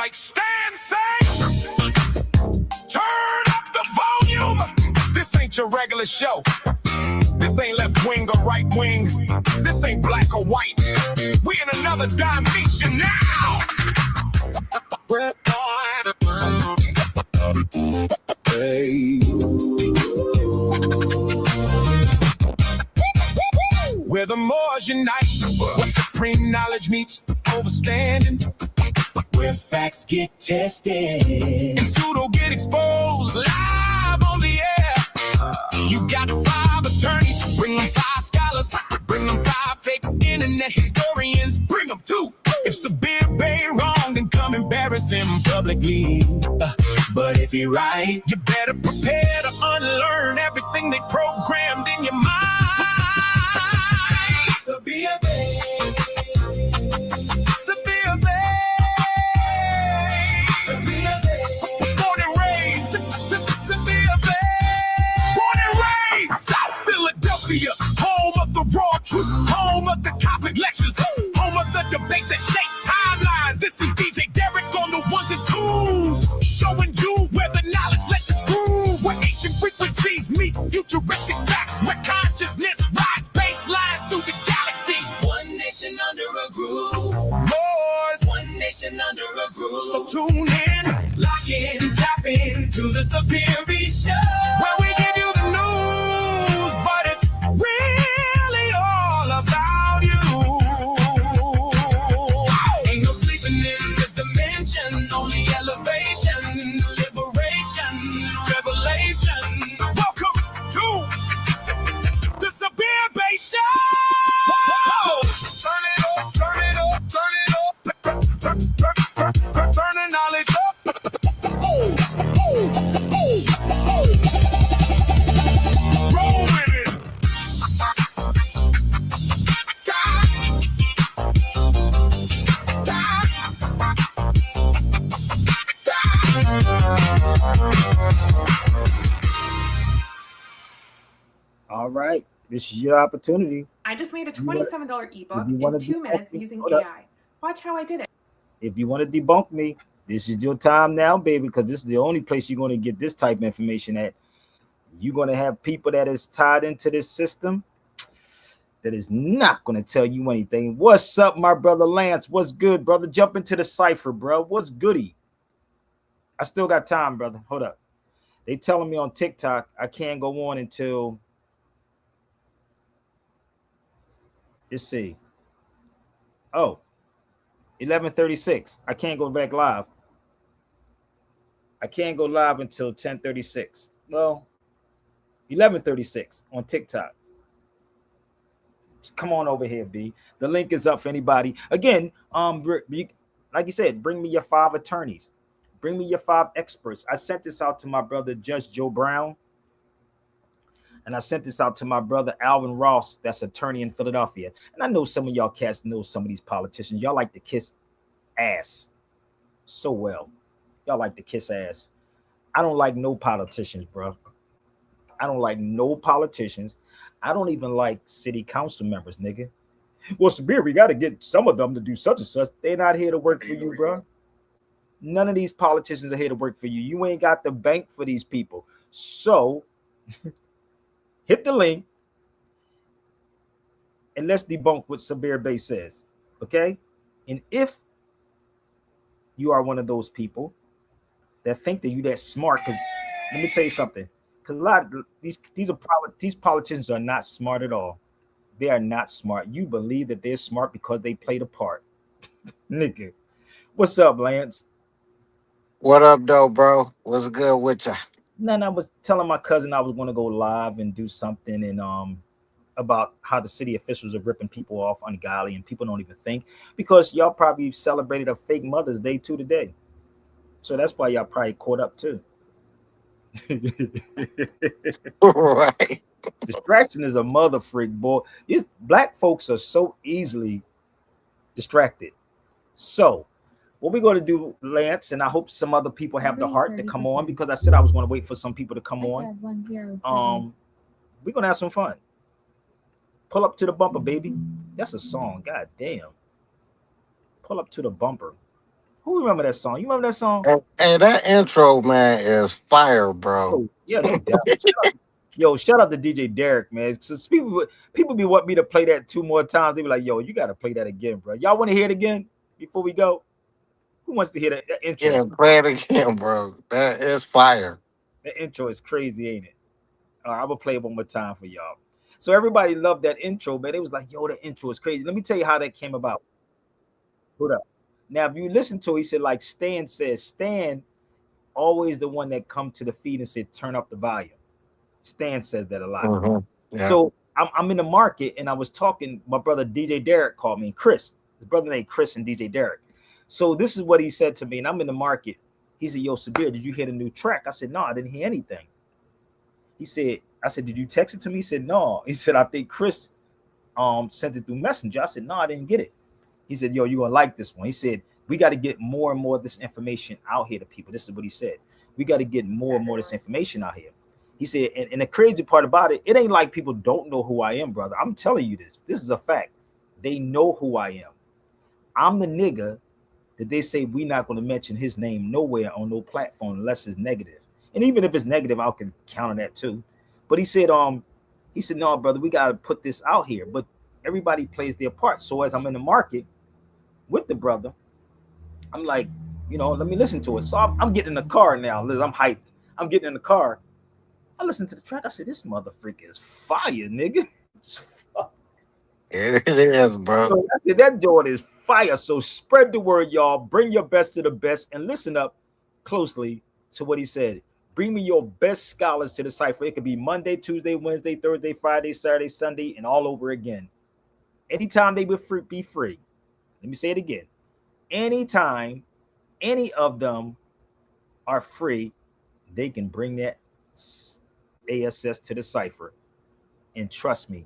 like Stan say, turn up the volume. This ain't your regular show. This ain't left wing or right wing. This ain't black or white. We in another dimension now. Hey. Where the Moors unite, where supreme knowledge meets overstanding, where facts get tested and pseudo get exposed live on the air. You got 5 attorneys, bring them 5 scholars, bring them 5 fake internet historians, bring them 2. If Sabir Bey wrong, then come embarrass him publicly. But if he right, you better prepare to unlearn everything they programmed in your mind. Sabir Bey, Sabir Bey, Sabir Bey, born and raised, Sabir Bey, born and raised, South Philadelphia, home of the raw truth, home of the cosmic lectures, home of the debates that shape timelines. This is DJ Derek on the 1s and 2s, showing you where the knowledge lets us groove, where ancient frequencies meet futuristic facts, where consciousness rides baselines through the galaxy. One nation under a groove, Moors, one nation under a groove. So tune in, lock in, tap in to the Sabir Bey Show, where we give you the news, but it's really all about you. Ain't no sleeping in this dimension, only elevation, liberation, revelation. Welcome to the Sabir Bey Show. Turn it up, turn it up, turn it up, turn the knowledge up. Roll with it. All right, this is your opportunity. I just made a $27 ebook you wanna in 2 do- minutes okay, using hold up. AI. Watch how I did it. If you want to debunk me, this is your time now, baby, because this is the only place you're going to get this type of information at. You're going to have people that is tied into this system that is not going to tell you anything. What's up, my brother Lance? What's good, brother? Jump into the cipher, bro. What's goody? I still got time, brother. Hold up. They telling me on TikTok I can't go on until, let's see. Oh, 11:36. I can't go back live. I can't go live until 10:36. Well, 11:36 on TikTok. Come on over here, B. The link is up for anybody. Again, like you said, bring me your 5 attorneys. Bring me your 5 experts. I sent this out to my brother Judge Joe Brown. And I sent this out to my brother Alvin Ross, that's attorney in Philadelphia. And I know some of y'all cats know some of these politicians. Y'all like to kiss ass so well. Y'all like to kiss ass. I don't like no politicians, bro. I don't like no politicians. I don't even like city council members, nigga. Well, Sabir, we got to get some of them to do such and such. They're not here to work for you, bro. None of these politicians are here to work for you. You ain't got the bank for these people. So hit the link and let's debunk what Sabir Bey says, okay? And if you are one of those people that think that you that smart, because let me tell you something, because a lot of these politicians are not smart at all. They are not smart. You believe that they're smart because they played a part. Nigga, what's up, Lance? What up, though, bro? What's good with ya? I was telling my cousin I was going to go live and do something and about how the city officials are ripping people off ungodly and people don't even think, because y'all probably celebrated a fake Mother's Day too today. So that's why y'all probably caught up too. Right. Distraction is a mother freak, boy. These black folks are so easily distracted. So what we're going to do, Lance, and I hope some other people have the heart to come on, because I said I was going to wait for some people to come on. We're going to have some fun. Pull up to the bumper, baby. That's a song. God damn. Pull up to the bumper. Who remember that song? You remember that song? Hey, that intro, man, is fire, bro. Oh, yeah, no doubt. Yo, shout out to DJ Derek, man. So people be want me to play that 2 more times. They be like, yo, you got to play that again, bro. Y'all want to hear it again before we go? Who wants to hear that intro? Yeah, play it again, bro. That is fire. That intro is crazy, ain't it? All right, I'm gonna play it 1 more time for y'all. So everybody loved that intro, man. It was like, yo, the intro is crazy. Let me tell you how that came about. Hold up. Now, if you listen to it, he said, like Stan says, Stan always the one that come to the feed and said, turn up the volume. Stan says that a lot. Yeah. So I'm in the market and I was talking. My brother DJ Derek called me, Chris. His brother named Chris and DJ Derek. So this is what he said to me, and I'm in the market. He said, yo, Sabir, did you hear the new track? I said, no, I didn't hear anything. He said, I said, did you text it to me? He said, no. He said, I think Chris sent it through Messenger. I said, no, I didn't get it. He said, yo, you're gonna like this one. He said, we got to get more and more of this information out here to people. This is what he said. We got to get more and more of this information out here. He said, and the crazy part about it, it ain't like people don't know who I am, brother. I'm telling you this. This is a fact. They know who I am. I'm the nigga that they say we not going to mention his name nowhere on no platform unless it's negative. And even if it's negative, I can counter that too. But he said, no, brother, we got to put this out here. But everybody plays their part. So as I'm in the market with the brother, I'm like, let me listen to it. So I'm getting in the car now. I'm hyped. I'm getting in the car. I listened to the track. I said, this motherfucker is fire, nigga. It is, bro. So I said, that joint is fire. So spread the word, y'all. Bring your best to the best and listen up closely to what he said. Bring me your best scholars to the cipher. It could be Monday, Tuesday, Wednesday, Thursday, Friday, Saturday, Sunday, and all over again. Anytime they will be free. Let me say it again. Anytime any of them are free, they can bring that ASS to the cipher. And trust me,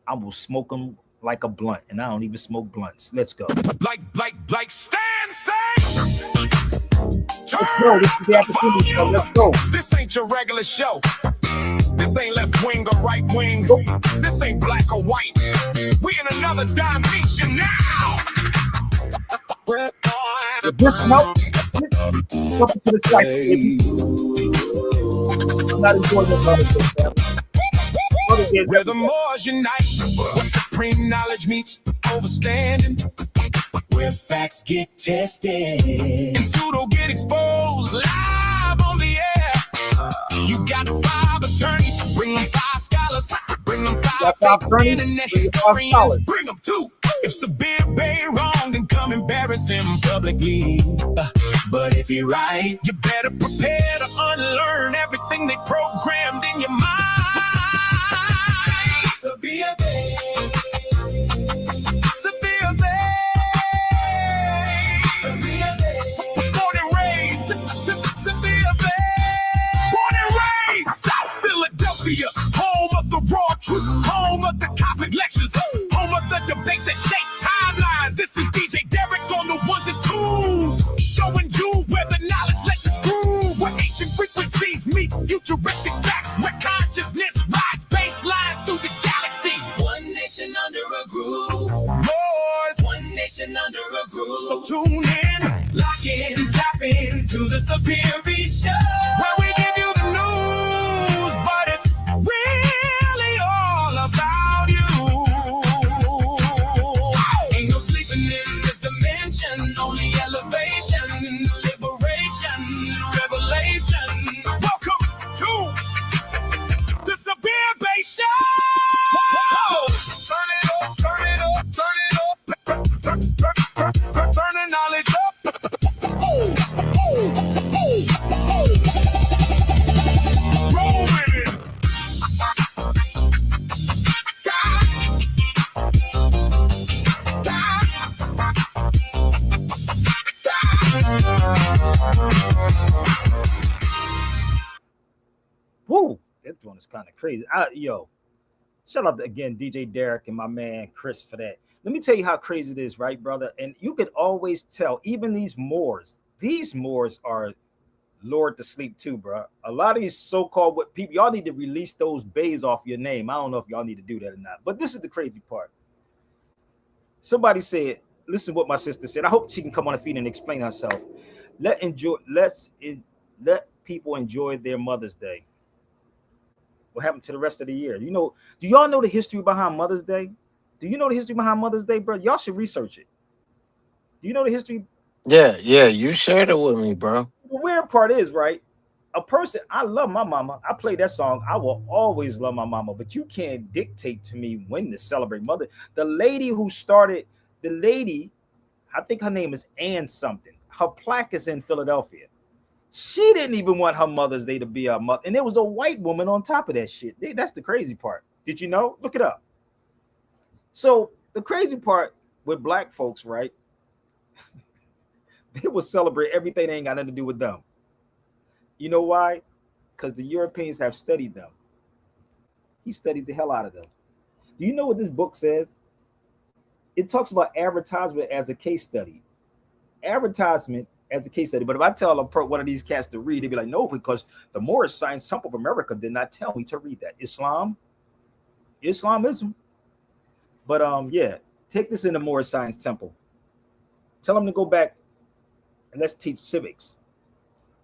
I will smoke them like a blunt, and I don't even smoke blunts. Let's go. Like Stan say. Let's go. This ain't your regular show. This ain't left wing or right wing. This ain't black or white. We in another dimension now. Welcome to the cipher. I'm not enjoying the Where the Moors unite, where supreme knowledge meets overstanding, where facts get tested and pseudo get exposed live on the air. You got 5 attorneys, bring them 5 scholars, bring them 5 internet historians, bring them 2. If Sabir Bey wrong, then come embarrass him publicly. But if he right, you better prepare to unlearn everything they programmed in your mind. Sabir Bey. Sabir Bey. Sabir Bey. Born and raised. Sabir Bey. Born and raised. South Philadelphia. Home of the raw truth. Home of the cosmic lectures. Home of the debates that shape timelines. This is DJ Derek on the 1s and 2s. Showing you where the knowledge lets us groove. Where ancient frequencies meet futuristic facts. Where consciousness rides baselines through the galaxy. One nation under a groove. Boys. One nation under a groove. So tune in, lock in, tap in to the Sabir Bey Show. Where we give you the news, but it's really all about you. Ain't no sleeping in this dimension, only elevation, liberation, revelation. Welcome to the Sabir Bey Show. Turn it up, turn it up, turn it up. Turn the knowledge up. Roll with it. Woo, that one is kind of crazy. Shout out to, again, DJ Derek and my man Chris for that. Let me tell you how crazy it is, right, brother? And you could always tell, even these Moors are lured to sleep too, bro. A lot of these so-called what people, y'all need to release those bays off your name. I don't know if y'all need to do that or not, but this is the crazy part. Somebody said, listen what my sister said. I hope she can come on her feet and explain herself. Let people enjoy their Mother's Day. What happened to the rest of the year? Do y'all know the history behind Mother's Day? Do you know the history behind Mother's Day, bro? Y'all should research it. Do you know the history? Yeah, yeah, you shared it with me, bro. The weird part is, right? I love my mama. I play that song. I will always love my mama, but you can't dictate to me when to celebrate mother. The lady who started, I think her name is Ann something. Her plaque is in Philadelphia. She didn't even want her Mother's Day to be a mother. And there was a white woman on top of that shit. That's the crazy part. Did you know? Look it up. So the crazy part with black folks, right? They will celebrate everything that ain't got nothing to do with them. You know why? Because the Europeans have studied them. He studied the hell out of them. Do you know what this book says? It talks about advertisement as a case study. Advertisement as a case study. But if I tell one of these cats to read, they'd be like, no, because the Moorish Science Temple of America did not tell me to read that. Islamism. But yeah, take this in the Moorish Science Temple. Tell them to go back and let's teach civics.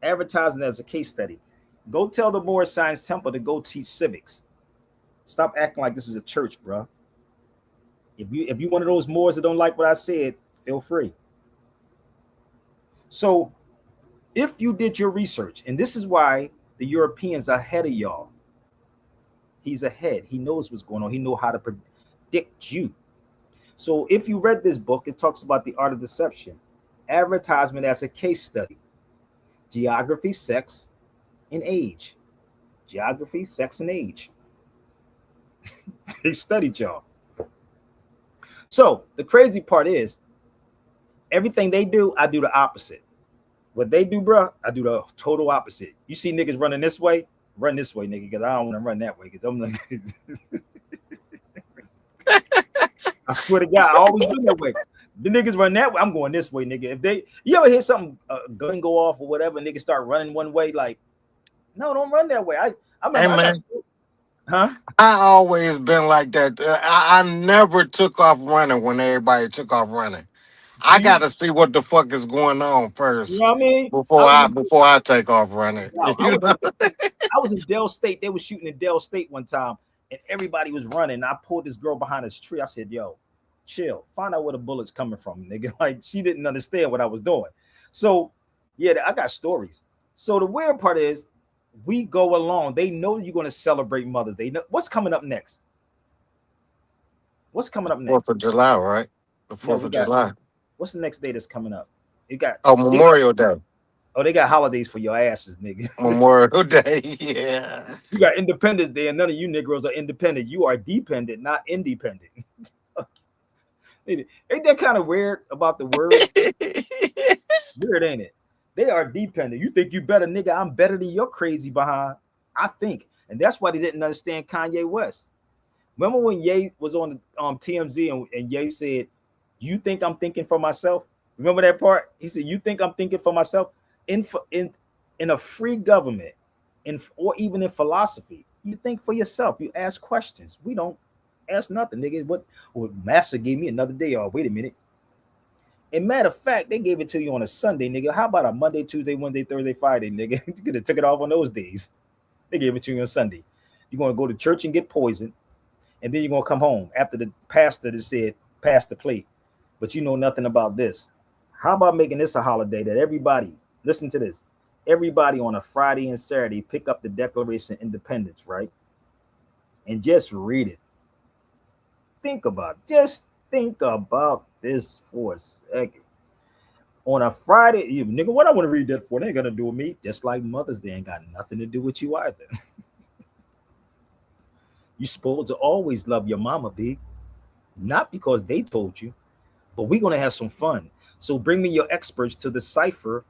Advertising as a case study. Go tell the Moorish Science Temple to go teach civics. Stop acting like this is a church, bro. If you one of those Moors that don't like what I said, feel free. So if you did your research, and this is why the Europeans are ahead of y'all. He's ahead. He knows what's going on. He knows how to predict you. So if you read this book, it talks about the art of deception. Advertisement as a case study. Geography, sex, and age. Geography, sex, and age. They studied y'all. So the crazy part is, everything they do, I do the opposite. What they do, bro, I do the total opposite. You see niggas running this way, run this way, nigga, because I don't want to run that way. Because I'm like, I swear to God, I always run that way. The niggas run that way, I'm going this way, nigga. You ever hear something, a gun go off or whatever, niggas start running one way, like, no, don't run that way. Huh? I always been like that. I never took off running when everybody took off running. I gotta see what the fuck is going on first. You know what I mean? Before I take off running. I was in Dell State. They were shooting in Dell State one time, and everybody was running. I pulled this girl behind this tree. I said, yo, chill. Find out where the bullet's coming from, nigga. Like, she didn't understand what I was doing. So, yeah, I got stories. So the weird part is, we go along. They know you're going to celebrate Mother's Day. What's coming up next? What's coming up next? 4th of July, right? The 4th of July. What's the next day that's coming up? You got Memorial Day. Oh, they got holidays for your asses, nigga. Memorial Day, yeah. You got Independence Day, and none of you Negroes are independent. You are dependent, not independent. Ain't that kind of weird about the word? Weird, ain't it? They are dependent. You think you better, nigga? I'm better than your crazy behind. I think, and that's why they didn't understand Kanye West. Remember when Ye was on TMZ and Ye said, "You think I'm thinking for myself?" Remember that part? He said, "You think I'm thinking for myself?" In a free government, or even in philosophy, you think for yourself. You ask questions. We don't ask nothing, nigga. What Master gave me another day? Oh, wait a minute. And matter of fact, they gave it to you on a Sunday, nigga. How about a Monday, Tuesday, Wednesday, Thursday, Friday, nigga? You could have took it off on those days. They gave it to you on Sunday. You're going to go to church and get poisoned, and then you're going to come home after the pastor that said, pass the plate. But you know nothing about this. How about making this a holiday that everybody, listen to this, everybody on a Friday and Saturday pick up the Declaration of Independence, right? And just read it. Just think about this for a second. On a Friday, nigga, what I want to read that for? They ain't gonna do with me. Just like Mother's Day ain't got nothing to do with you either. You're supposed to always love your mama, B. Not because they told you, but we're gonna have some fun. So bring me your experts to the cipher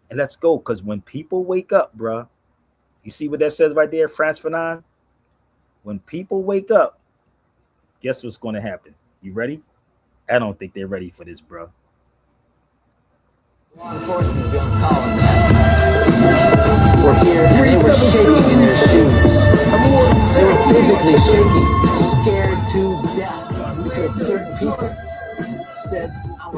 and let's go. Because when people wake up, bruh, you see what that says right there, France Fanon? When people wake up, guess what's gonna happen? You ready? I don't think they're ready for this, bro. Law enforcement don't call them that. We're here and they were shaking in their shoes. They were physically shaking, scared to death because certain people said, I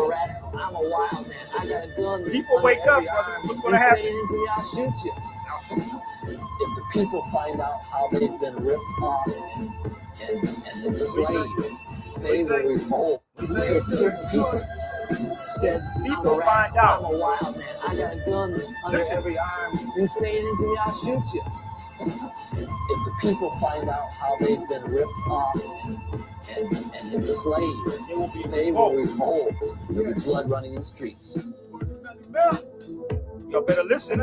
gun People under wake up, every brother. arm. What's You gonna say happen? anything, I'll shoot you. If the people find out how they've been ripped off and enslaved, they will revolt. Because certain people said, I'm People a rat, find out. I'm a wild man, I got a gun under every arm. You say anything, I'll shoot you. If the people find out how they've been ripped off and enslaved, they will revolt. There'll be blood running in the streets. Y'all better listen.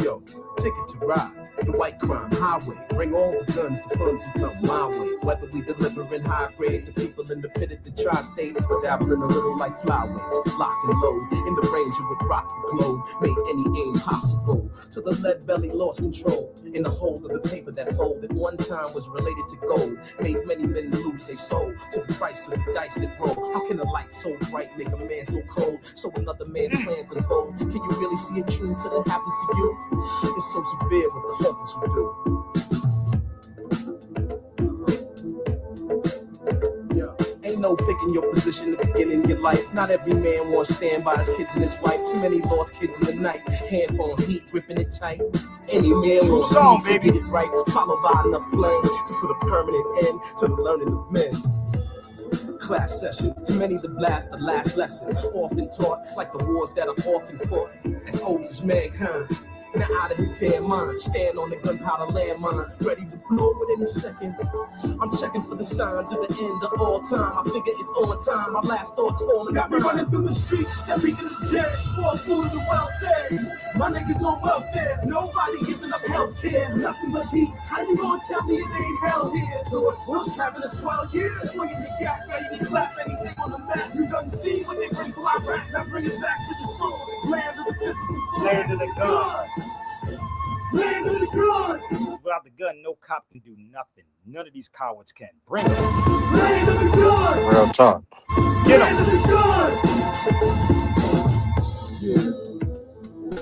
Yo, ticket to ride, the white crime highway. Bring all the guns, the funds who come my way. Whether we deliver in high grade, the people in the pit at the tri-state, or dabbling a little like flyweights. Lock and load, in the range it would rock the globe. Make any aim possible. To the lead belly lost control. In the hold of the paper that fold at one time was related to gold. Made many men lose their soul to the price of the dice that roll. How can a light so bright make a man so cold? So another man's plans unfold. Can you really see it true till it happens to you? It's so severe what the hopeless will do. Ain't no picking your position at the beginning of your life. Not every man wants to stand by his kids and his wife. Too many lost kids in the night. Hand on heat, gripping it tight. Any man wants to get it right. Followed by enough flame to put a permanent end to the learning of men. Class session, too many to blast the last lesson. Often taught like the wars that are often fought. As old as mankind. Now out of his damn mind, stand on the gunpowder landmine, ready to blow at any second. I'm checking for the signs of the end of all time. I figure it's on time. My last thoughts falling. Got me running through the streets, stepping in the dead, spoiled food of the welfare. My niggas on welfare, nobody giving up health care. Nothing but heat. How you gonna tell me it ain't hell here? So it's Bush having a swell year, swinging the gap, ready to clap anything on the map. You done see what they bring to our rap. Now bring it back to the source, land of the physical, Land of the gun. Land of the gun. Without the gun, no cop can do nothing. None of these cowards can. Bring it. Land of the gun. Real talk. Get Land them. of the gun.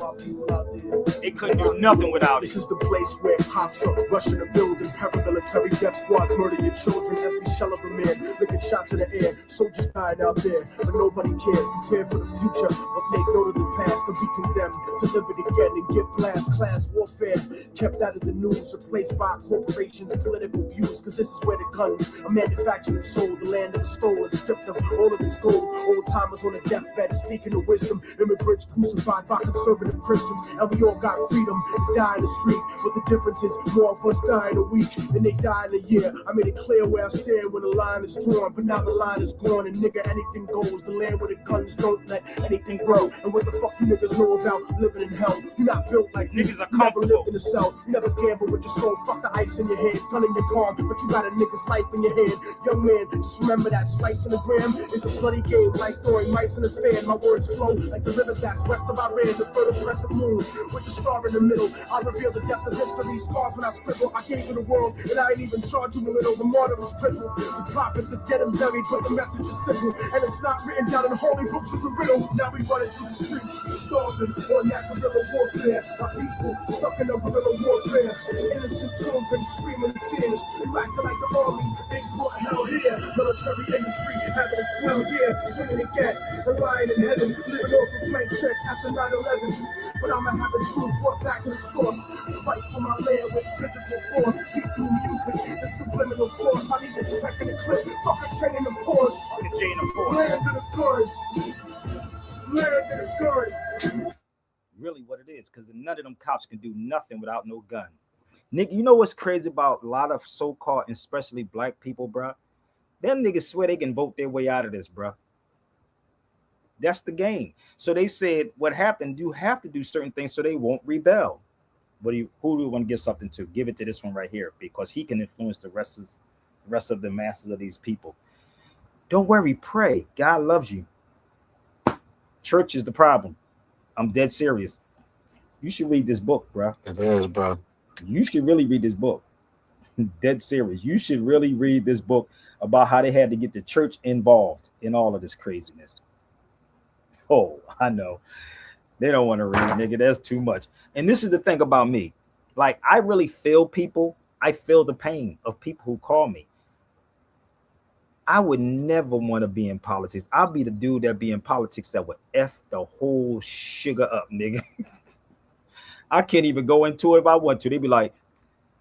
All my people out there. They couldn't do nothing without This it. is the place where cops are rushing a building, paramilitary death squads murder your children, every shell of a man, looking shots in the air, soldiers dying out there, but nobody cares, prepare for the future, but make note of the past, to be condemned, to live it again and get blast, class warfare, kept out of the news, replaced by corporations, political views, cause this is where the guns are manufactured and sold, the land of the stolen, stripped of all of its gold, old timers on a deathbed, speaking of wisdom, immigrants crucified by conservative Christians, and we all got freedom to die in the street. But the difference is more of us die in a week than they die in a year. I made it clear where I stand when the line is drawn, but now the line is gone and nigga anything goes. The land where the guns don't let anything grow. And what the fuck you niggas know about living in hell? You're not built like me. Niggas are You never comfortable. lived in a cell. You never gambled with your soul. Fuck the ice in your head, gun in your palm, but you got a nigga's life in your hand. Young man, just remember that slice in the gram is a bloody game, like throwing mice in a fan. My words flow like the rivers that's west of Iran, the fertile crescent moon with the star in the middle. I reveal the depth of history, scars when I scribble. I gave you the world, and I ain't even charge you a little. The martyr was crippled. The prophets are dead and buried, but the message is simple, and it's not written down in holy books as a riddle. Now we running through the streets, starving on that guerrilla warfare. Our people stuck in a guerrilla warfare. Innocent children screaming in tears. You acting like the army, they brought hell here. Military industry having a swell year, swinging again, and lying in heaven, living off a blank check after 9/11. But I'ma have the truth brought back to the source. Fight for my land with physical force. Speak through music, the subliminal force. I need to check in the clip, fuck a chain in the Porsche. Fucking Jane of course. Land to the gun. Land to the gun. Really what it is, because none of them cops can do nothing without no gun. Nick, you know what's crazy about a lot of so-called, especially black people, bro? Them niggas swear they can vote their way out of this, bro. That's the game. So they said, what happened? You have to do certain things so they won't rebel. Who do you want to give something to? Give it to this one right here, because he can influence the rest of the masses of these people. Don't worry, pray. God loves you. Church is the problem. I'm dead serious. You should read this book, bro. It is, bro. You should really read this book. Dead serious. You should really read this book about how they had to get the church involved in all of this craziness. Oh, I know. They don't want to read, nigga. That's too much. And this is the thing about me. Like, I really feel people. I feel the pain of people who call me. I would never want to be in politics. I'll be the dude that be in politics that would F the whole sugar up, nigga. I can't even go into it if I want to. They'd be like,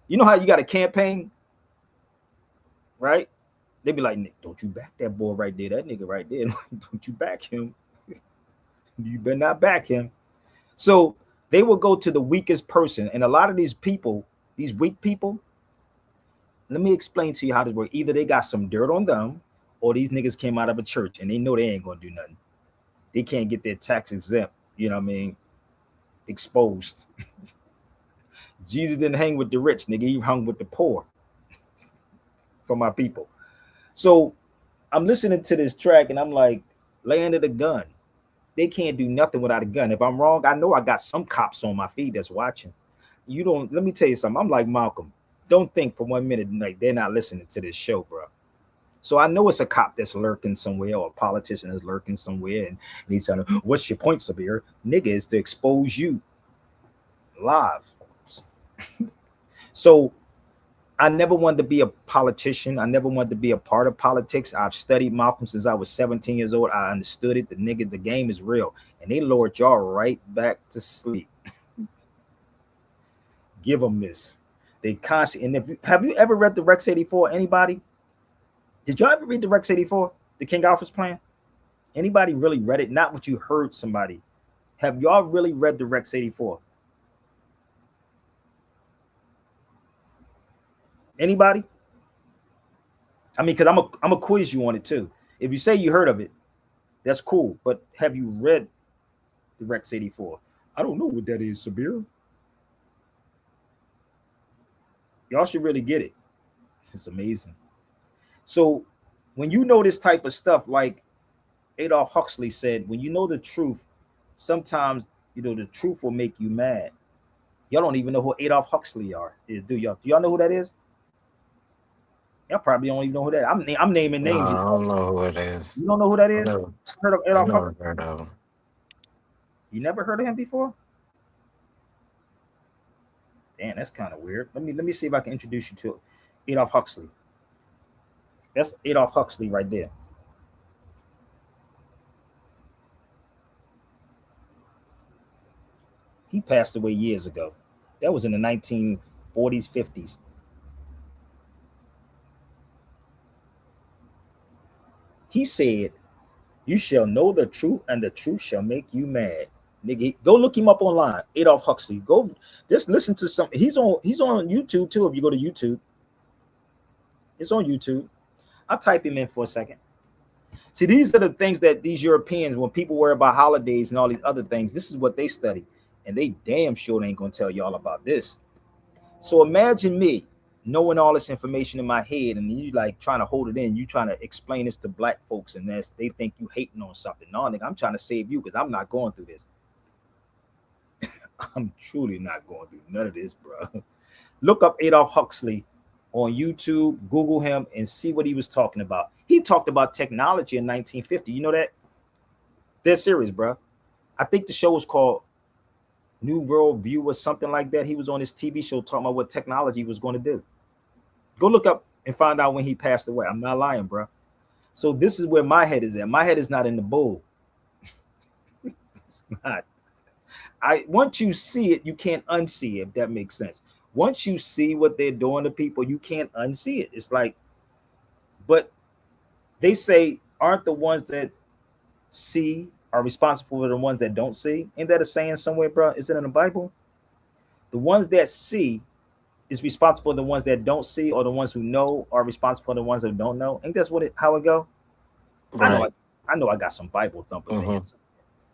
you know how you got a campaign, right? They'd be like, Nick, don't you back that boy right there, that nigga right there. Don't you back him. You better not back him. So they will go to the weakest person. And a lot of these people, these weak people, let me explain to you how this works. Either they got some dirt on them, or these niggas came out of a church and they know they ain't gonna do nothing. They can't get their tax exempt, you know what I mean? Exposed. Jesus didn't hang with the rich, nigga. He hung with the poor. For my people. So I'm listening to this track and I'm like, land of the gun. They can't do nothing without a gun. If I'm wrong, I know I got some cops on my feed that's watching. You don't, let me tell you something. I'm like Malcolm. Don't think for 1 minute like they're not listening to this show, bro. So I know it's a cop that's lurking somewhere, or a politician is lurking somewhere, and he's trying to, what's your point, Sabir? Nigga, is to expose you live. So I never wanted to be a politician. I never wanted to be a part of politics. I've studied Malcolm since I was 17 years old. I understood it. The game is real. And they lowered y'all right back to sleep. Give them this. They constantly, and have you ever read the Rex 84? Anybody? Did y'all ever read the Rex 84? The King Alfred's plan? Anybody really read it? Not what you heard somebody. Have y'all really read the Rex 84? Anybody? I mean, because I'm a quiz you on it too. If you say you heard of it, that's cool. But have you read the Rex 84? I don't know what that is, Sabir. Y'all should really get it. It's amazing. So when you know this type of stuff, like Adolf Huxley said, when you know the truth, sometimes the truth will make you mad. Y'all don't even know who Adolf Huxley is, do y'all? Do y'all know who that is? Y'all probably don't even know who that is. I'm naming names. I don't know who it is. You don't know who that is? Heard of I Adolf never Huxley? heard of him. You never heard of him before? Damn, that's kind of weird. Let me see if I can introduce you to Adolf Huxley. That's Adolf Huxley right there. He passed away years ago. That was in the 1940s, 50s. He said, "You shall know the truth, and the truth shall make you mad." Nigga, go look him up online. Adolf Huxley. Go just listen to some. He's on YouTube too. If you go to YouTube, it's on YouTube. I'll type him in for a second. See, these are the things that these Europeans, when people worry about holidays and all these other things, this is what they study. And they damn sure ain't gonna tell y'all about this. So imagine me knowing all this information in my head, and you like trying to hold it in, you trying to explain this to black folks, and they think you hating on something. No, nigga, I'm trying to save you because I'm not going through this. I'm truly not going through none of this, bro. Look up Adolf Huxley on YouTube, Google him, and see what he was talking about. He talked about technology in 1950. You know that? They're serious, bro. I think the show was called New World View or something like that. He was on his TV show talking about what technology was going to do. Go look up and find out when he passed away. I'm not lying, bro. So this is where my head is at. My head is not in the bowl. It's not. Once you see it, you can't unsee it, if that makes sense. Once you see what they're doing to people, you can't unsee it. It's like, but they say, aren't the ones that see are responsible for the ones that don't see? Ain't that a saying somewhere, bro? Is it in the Bible? The ones that see is responsible for the ones that don't see, or the ones who know are responsible for the ones that don't know. Ain't that's how it go? Right. I know I got some Bible thumpers in here.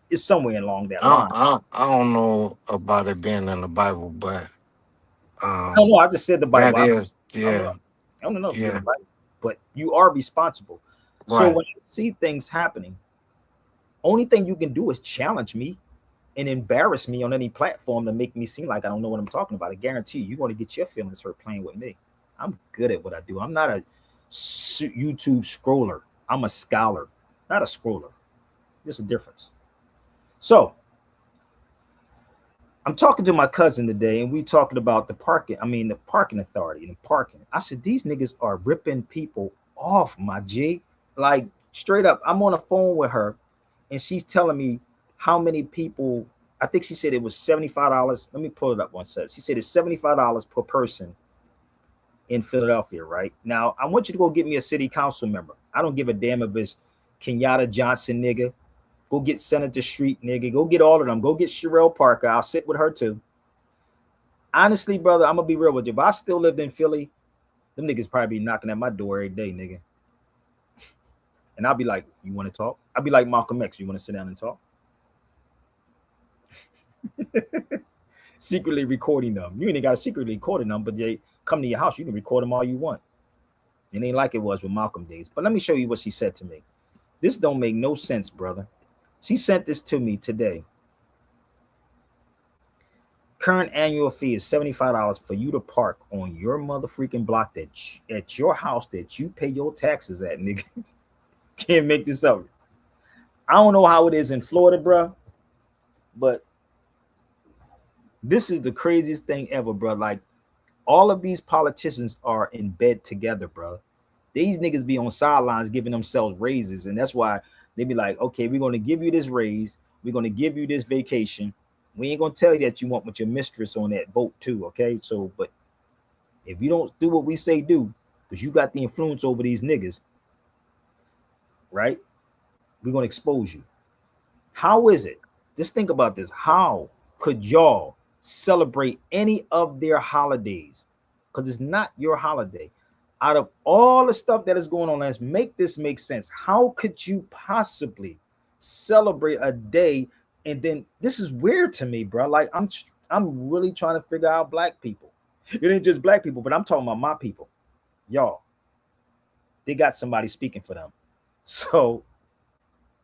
It's somewhere along that I, line. I don't know about it being in the Bible, but I don't know. I just said the Bible. that is, I yeah, don't know if it's in yeah, the Bible, but you are responsible. So right. when you see things happening, only thing you can do is challenge me and embarrass me on any platform to make me seem like I don't know what I'm talking about. I guarantee you're going to get your feelings hurt playing with me. I'm good at what I do. I'm not a YouTube scroller. I'm a scholar, not a scroller. There's a difference. So I'm talking to my cousin today, and we talking about the parking authority and parking. I said, these niggas are ripping people off, my G. Like straight up, I'm on the phone with her, and she's telling me how many people. I think she said it was $75. Let me pull it up one second. She said it's $75 per person in Philadelphia, right? Now, I want you to go get me a city council member. I don't give a damn if it's Kenyatta Johnson, nigga. Go get Senator Street, nigga. Go get all of them. Go get Sherelle Parker. I'll sit with her too. Honestly, brother, I'm gonna be real with you. If I still lived in Philly, them niggas probably be knocking at my door every day, nigga. And I'll be like, you want to talk? I'll be like Malcolm X. You want to sit down and talk? Secretly recording them. You ain't got to secretly recording them, but they come to your house. You can record them all you want. It ain't like it was with Malcolm days. But let me show you what she said to me. This don't make no sense, brother. She sent this to me today. Current annual fee is $75 for you to park on your motherfucking block that at your house that you pay your taxes at, nigga. Can't make this up. I don't know how it is in Florida, bro, but this is the craziest thing ever, bro. Like all of these politicians are in bed together, bro. These niggas be on sidelines giving themselves raises, and that's why they be like, okay, we're going to give you this raise. We're going to give you this vacation. We ain't going to tell you that you want with your mistress on that boat too, okay? So, but if you don't do what we say do, because you got the influence over these niggas, right? We're going to expose you. How is it? Just think about this. How could y'all celebrate any of their holidays? Because it's not your holiday. Out of all the stuff that is going on, let's make this make sense. How could you possibly celebrate a day? And then this is weird to me, bro. Like I'm really trying to figure out black people. It ain't just black people, but I'm talking about my people. Y'all, they got somebody speaking for them. So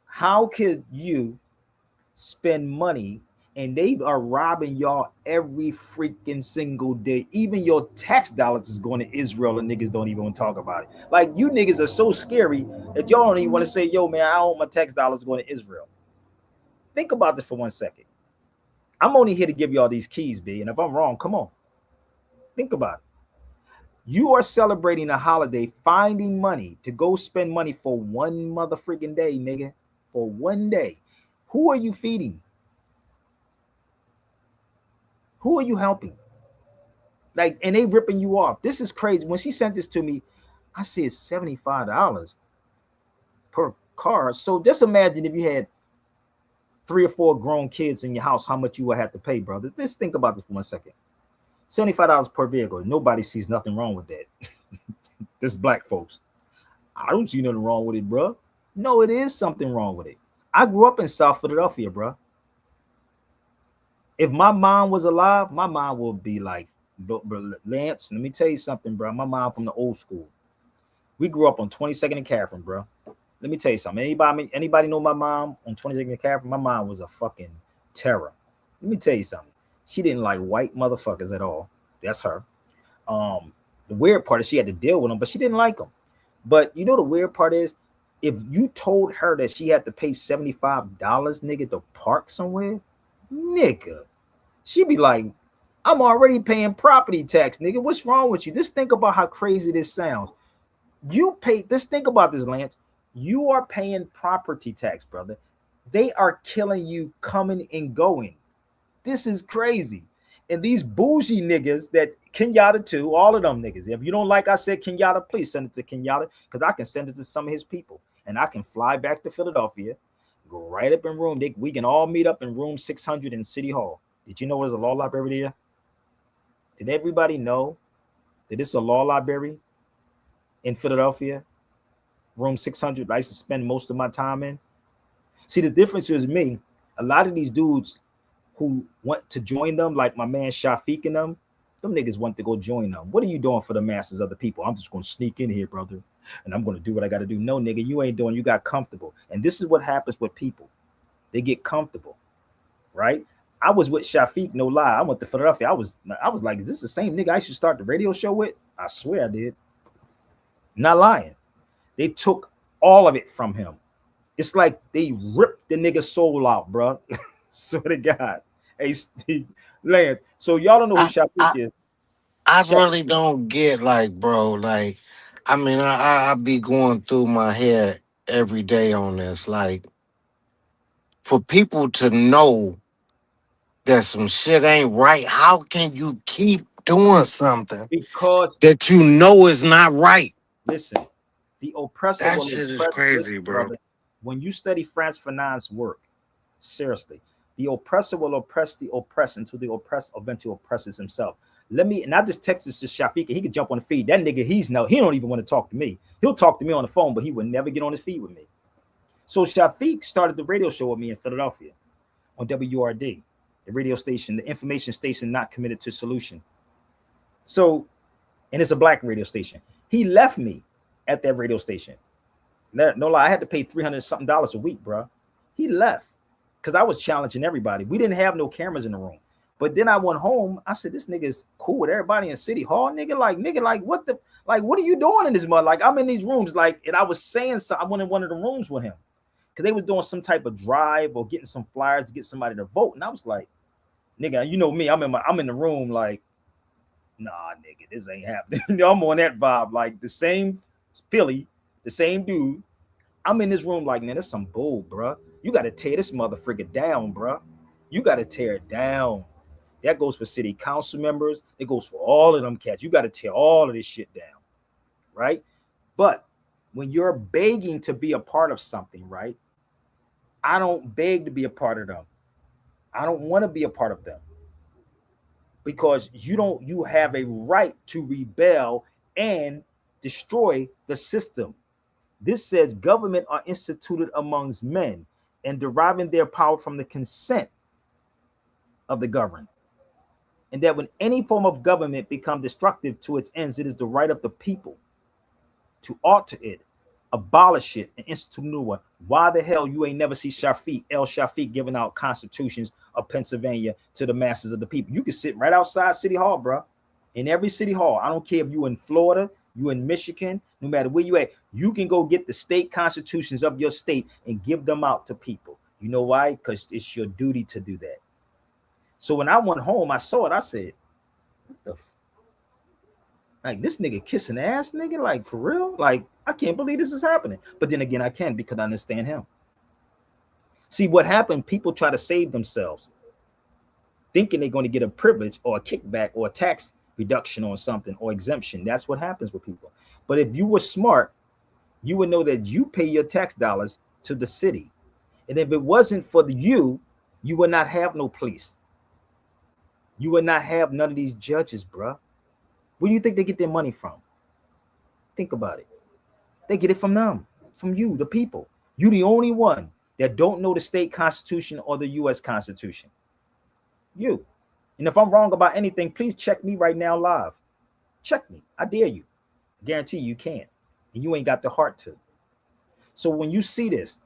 how could you spend money and they are robbing y'all every freaking single day? Even your tax dollars is going to Israel and niggas don't even want to talk about it. Like you niggas are so scary that y'all don't even want to say, yo, man, I want my tax dollars going to Israel. Think about this for 1 second. I'm only here to give y'all these keys, B. And if I'm wrong, come on. Think about it. You are celebrating a holiday, finding money to go spend money for one motherfucking day, nigga. For 1 day. Who are you feeding? Who are you helping? Like, and they ripping you off. This is crazy. When she sent this to me, I said $75 per car. So just imagine if you had 3 or 4 grown kids in your house, how much you would have to pay, brother. Just think about this for 1 second. $75 per vehicle. Nobody sees nothing wrong with that. This black folks. I don't see nothing wrong with it, bro. No, it is something wrong with it. I grew up in South Philadelphia, bro. If my mom was alive, my mom would be like, Lance, let me tell you something, bro. My mom from the old school. We grew up on 22nd and Catherine, bro. Let me tell you something. Anybody know my mom on 22nd and Catherine? My mom was a fucking terror. Let me tell you something. She didn't like white motherfuckers at all. That's her. The weird part is she had to deal with them, but she didn't like them. But you know the weird part is, if you told her that she had to pay $75, nigga, to park somewhere, nigga, she'd be like, I'm already paying property tax, nigga. What's wrong with you? Just think about how crazy this sounds. You pay this. Think about this, Lance. You are paying property tax, brother. They are killing you coming and going. This is crazy. And these bougie niggas that Kenyatta too, all of them niggas. If you don't like I said Kenyatta, please send it to Kenyatta because I can send it to some of his people. And I can fly back to Philadelphia, go right up in room. We can all meet up in room 600 in City Hall. Did you know there's a law library there? Did everybody know that it's a law library in Philadelphia? Room 600, I used to spend most of my time in. See, the difference is me. A lot of these dudes who want to join them, like my man Shafiq and them niggas want to go join them. What are you doing for the masses of the people? I'm just going to sneak in here, brother, and I'm going to do what I got to do. No, nigga, you ain't doing. You got comfortable. And this is what happens with people. They get comfortable, right? I was with Shafiq, no lie. I went to Philadelphia. I was like, is this the same nigga I should start the radio show with? I swear I did. Not lying. They took all of it from him. It's like they ripped the nigga's soul out, bro. Swear to God. Hey, Steve, Lance. So y'all don't know who Shafiq is. I really don't get, like, bro, like, I mean, I be going through my head every day on this. Like, for people to know that some shit ain't right, how can you keep doing something Because that you know is not right? listen, the oppressor That will shit is oppress. Listen, crazy, bro. brother, when you study Franz Fanon's work, seriously, the oppressor will oppress the oppressed until the oppressed eventually oppresses himself. Let me, and I just texted this to Shafiq. He could jump on the feed. That nigga, he don't even want to talk to me. He'll talk to me on the phone, but he would never get on his feed with me. So Shafiq started the radio show with me in Philadelphia on WRD, the radio station, the information station not committed to solution. So, and it's a black radio station. He left me at that radio station. No lie, I had to pay $300 something a week, bro. He left because I was challenging everybody. We didn't have no cameras in the room. But then I went home. I said, this nigga is cool with everybody in City Hall. Nigga, like, what the, like, what are you doing in this mud? Like, I'm in these rooms, like, and I was saying something. I went in one of the rooms with him because they was doing some type of drive or getting some flyers to get somebody to vote. And I was like, nigga, you know me, I'm in the room, like, nah, nigga, this ain't happening. I'm on that vibe, like the same Philly, the same dude. I'm in this room like, man, that's some bull, bro. You got to tear this motherfucker down, bro. You got to tear it down. That goes for city council members. It goes for all of them cats. You got to tear all of this shit down, right? But when you're begging to be a part of something, right? I don't beg to be a part of them. I don't want to be a part of them because you have a right to rebel and destroy the system. This says government are instituted amongst men and deriving their power from the consent of the governed. And that when any form of government become destructive to its ends, it is the right of the people to alter it, abolish it, and institute a new one. Why the hell you ain't never see Shafiq giving out constitutions of Pennsylvania to the masses of the people? You can sit right outside City Hall, bro. In every city hall. I don't care if you in Florida, you in Michigan, no matter where you at, you can go get the state constitutions of your state and give them out to people. You know why? Because it's your duty to do that. So when I went home, I saw it. I said, what the like this nigga kissing ass, nigga, like for real? Like, I can't believe this is happening. But then again, I can because I understand him. See what happened, people try to save themselves, thinking they're going to get a privilege or a kickback or a tax reduction on something or exemption. That's what happens with people. But if you were smart, you would know that you pay your tax dollars to the city. And if it wasn't for you, you would not have no police. You would not have none of these judges, bruh. Where do you think they get their money from? Think about it. They get it from them, from you, the people. You the only one that don't know the state constitution or the U.S. Constitution. You. And if I'm wrong about anything, please check me right now live. Check me. I dare you. I guarantee you can't. And you ain't got the heart to. So when you see this,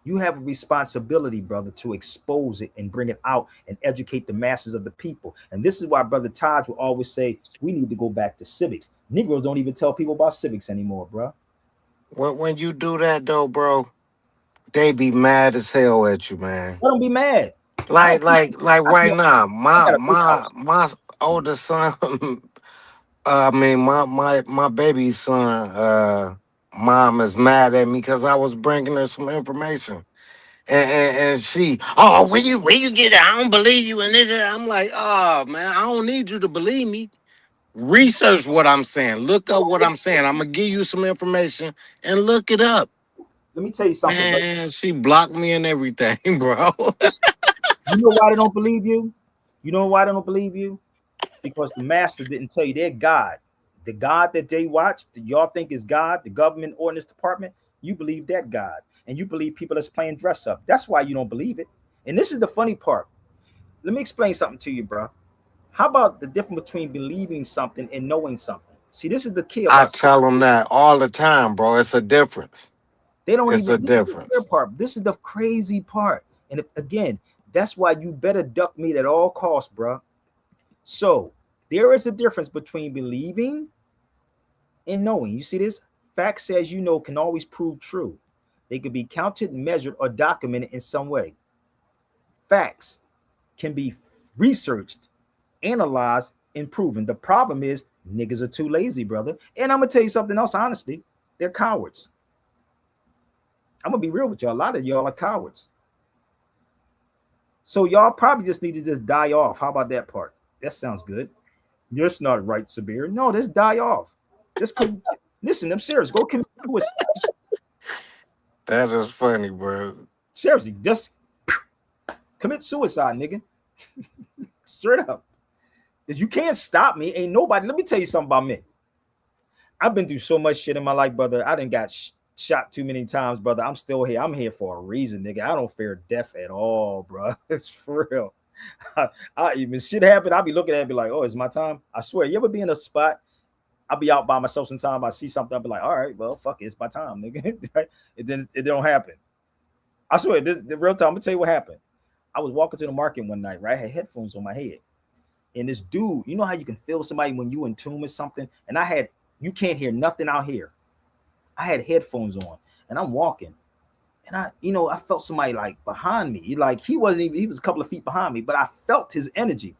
you have a responsibility, brother, to expose it and bring it out and educate the masses of the people. And this is why Brother Taj will always say, we need to go back to civics. Negroes don't even tell people about civics anymore, bro. When you do that though, bro, they be mad as hell at you, man. Let them be mad. Like I right can't, now, I my got a big my house. my oldest son, I mean my baby son, mom is mad at me because I was bringing her some information, and she, oh, where you get it? I don't believe you, and this. I'm like, oh man, I don't need you to believe me. Research what I'm saying. Look up what I'm saying. I'm gonna give you some information and look it up. Let me tell you something, brother. Man, she blocked me and everything, bro. You know why they don't believe you? You know why they don't believe you? Because the masters didn't tell you their God. The God that they watch, that y'all think is God, the government ordinance department, you believe that God. And you believe people that's playing dress up. That's why you don't believe it. And this is the funny part. Let me explain something to you, bro. How about the difference between believing something and knowing something? See, this is the key I about tell them that all the time, bro. It's a difference. they don't It's even a this is the difference. weird part. This is the crazy part. And if, again, that's why you better duck meat at all costs, bro. So there is a difference between believing and knowing. You see this? Fact says you know can always prove true. They can be counted, measured, or documented in some way. Facts can be researched, analyzed, and proven. The problem is Niggas are too lazy, brother. And I'm gonna tell you something else, honestly. They're cowards. I'm gonna be real with y'all. A lot of y'all are cowards. So y'all probably just need to just die off. How about that part? That sounds good. That's not right, Sabir. No, just die off. Listen, I'm serious. Go commit suicide. That is funny, bro. Seriously, just commit suicide, nigga. Straight up. Because you can't stop me. Ain't nobody. Let me tell you something about me. I've been through so much shit in my life, brother. I done got shot too many times, brother. I'm still here. I'm here for a reason, nigga. I don't fear death at all, bro. It's for real. I even shit happen. I'll be looking at it and be like, oh, it's my time. I swear, you ever be in a spot? I'll be out by myself sometime. I see something. I'll be like, all right, well, fuck it. It's my time, nigga. It don't happen. I swear, the real time. I'm gonna tell you what happened. I was walking to the market one night, right? I had headphones on my head. And this dude, you know how you can feel somebody when you in tune with something? And you can't hear nothing out here. I had headphones on and I'm walking. And I felt somebody like behind me. Like he was a couple of feet behind me, but I felt his energy.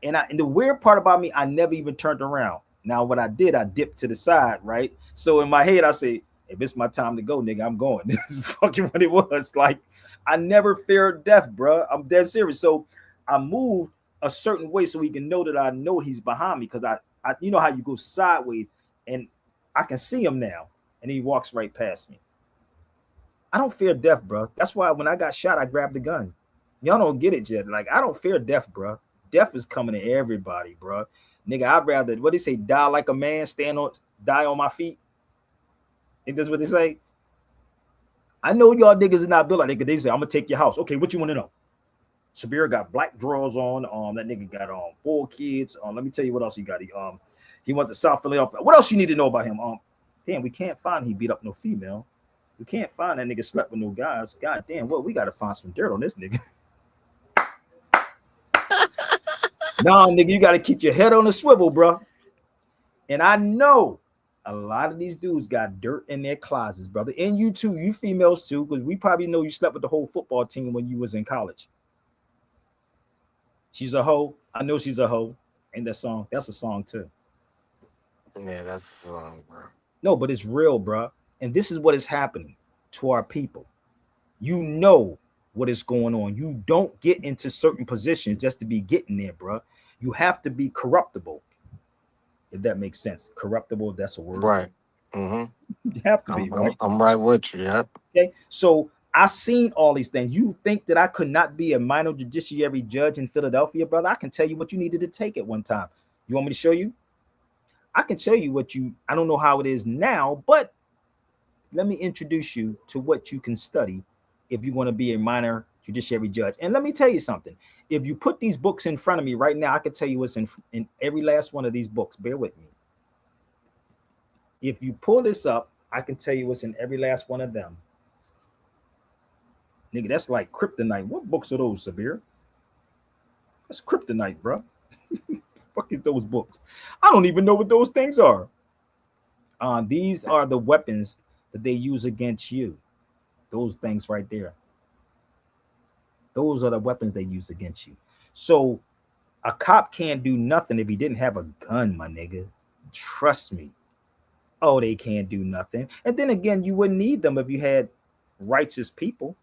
And the weird part about me, I never even turned around. Now, what I did, I dipped to the side, right? So in my head, I say, if it's my time to go, nigga, I'm going. This is fucking what it was. Like, I never feared death, bro. I'm dead serious. So I moved a certain way so he can know that I know he's behind me, because I you know how you go sideways and I can see him now, and he walks right past me. I don't fear death, bro. That's why when I got shot, I grabbed the gun. Y'all don't get it yet. Like, I don't fear death, bro. Death is coming to everybody, bro. Nigga, I'd rather, what they say, die like a man, die on my feet. Think that's what they say? I know y'all niggas is not built like that. They say, I'm gonna take your house. Okay, what you want to know? Sabir got black drawers on. That nigga got 4 kids. Let me tell you what else he got. He went to South Philadelphia. What else you need to know about him? Damn, we can't find he beat up no female. We can't find that nigga slept with no guys. God damn, well, we gotta find some dirt on this nigga. Nah, nigga, you gotta keep your head on the swivel, bro. And I know a lot of these dudes got dirt in their closets, brother. And you too, you females too, because we probably know you slept with the whole football team when you was in college. She's a hoe. I know she's a hoe. Ain't that song? That's a song too. Yeah, that's a song, bro. No, but it's real, bro. And this is what is happening to our people. You know what is going on. You don't get into certain positions just to be getting there, bro. You have to be corruptible, if that makes sense. Corruptible, if that's a word. Right. Mm-hmm. You have to be, right? I'm right with you. Yep. Okay. So I seen all these things. You think that I could not be a minor judiciary judge in Philadelphia, brother? I can tell you what you needed to take at one time. You want me to show you? I can tell you I don't know how it is now, but let me introduce you to what you can study if you want to be a minor judiciary judge. And let me tell you something. If you put these books in front of me right now, I can tell you what's in every last one of these books. Bear with me. If you pull this up, I can tell you what's in every last one of them. Nigga, that's like kryptonite. What books are those, Sabir? That's kryptonite, bro. Fuck is those books? I don't even know what those things are. These are the weapons that they use against you. Those things right there. Those are the weapons they use against you. So a cop can't do nothing if he didn't have a gun, my nigga. Trust me. Oh, they can't do nothing. And then again, you wouldn't need them if you had righteous people.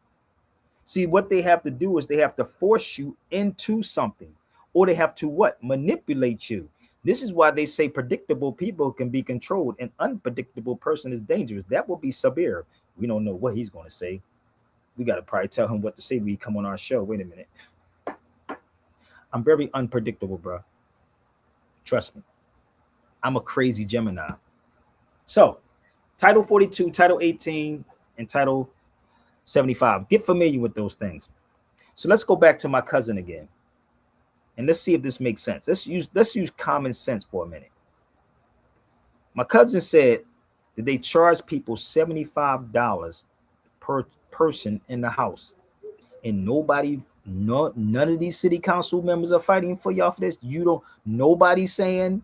See, what they have to do is they have to force you into something, or they have to what? Manipulate you. This is why they say predictable people can be controlled. An unpredictable person is dangerous. That will be Sabir. We don't know what he's going to say. We got to probably tell him what to say when he come on our show. Wait a minute. I'm very unpredictable, bro. Trust me. I'm a crazy Gemini. So, Title 42, Title 18, and Title 75. Get familiar with those things. So let's go back to my cousin again. And let's see if this makes sense. Let's use common sense for a minute. My cousin said that they charge people $75 per person in the house. And none of these city council members are fighting for y'all for this. Nobody's saying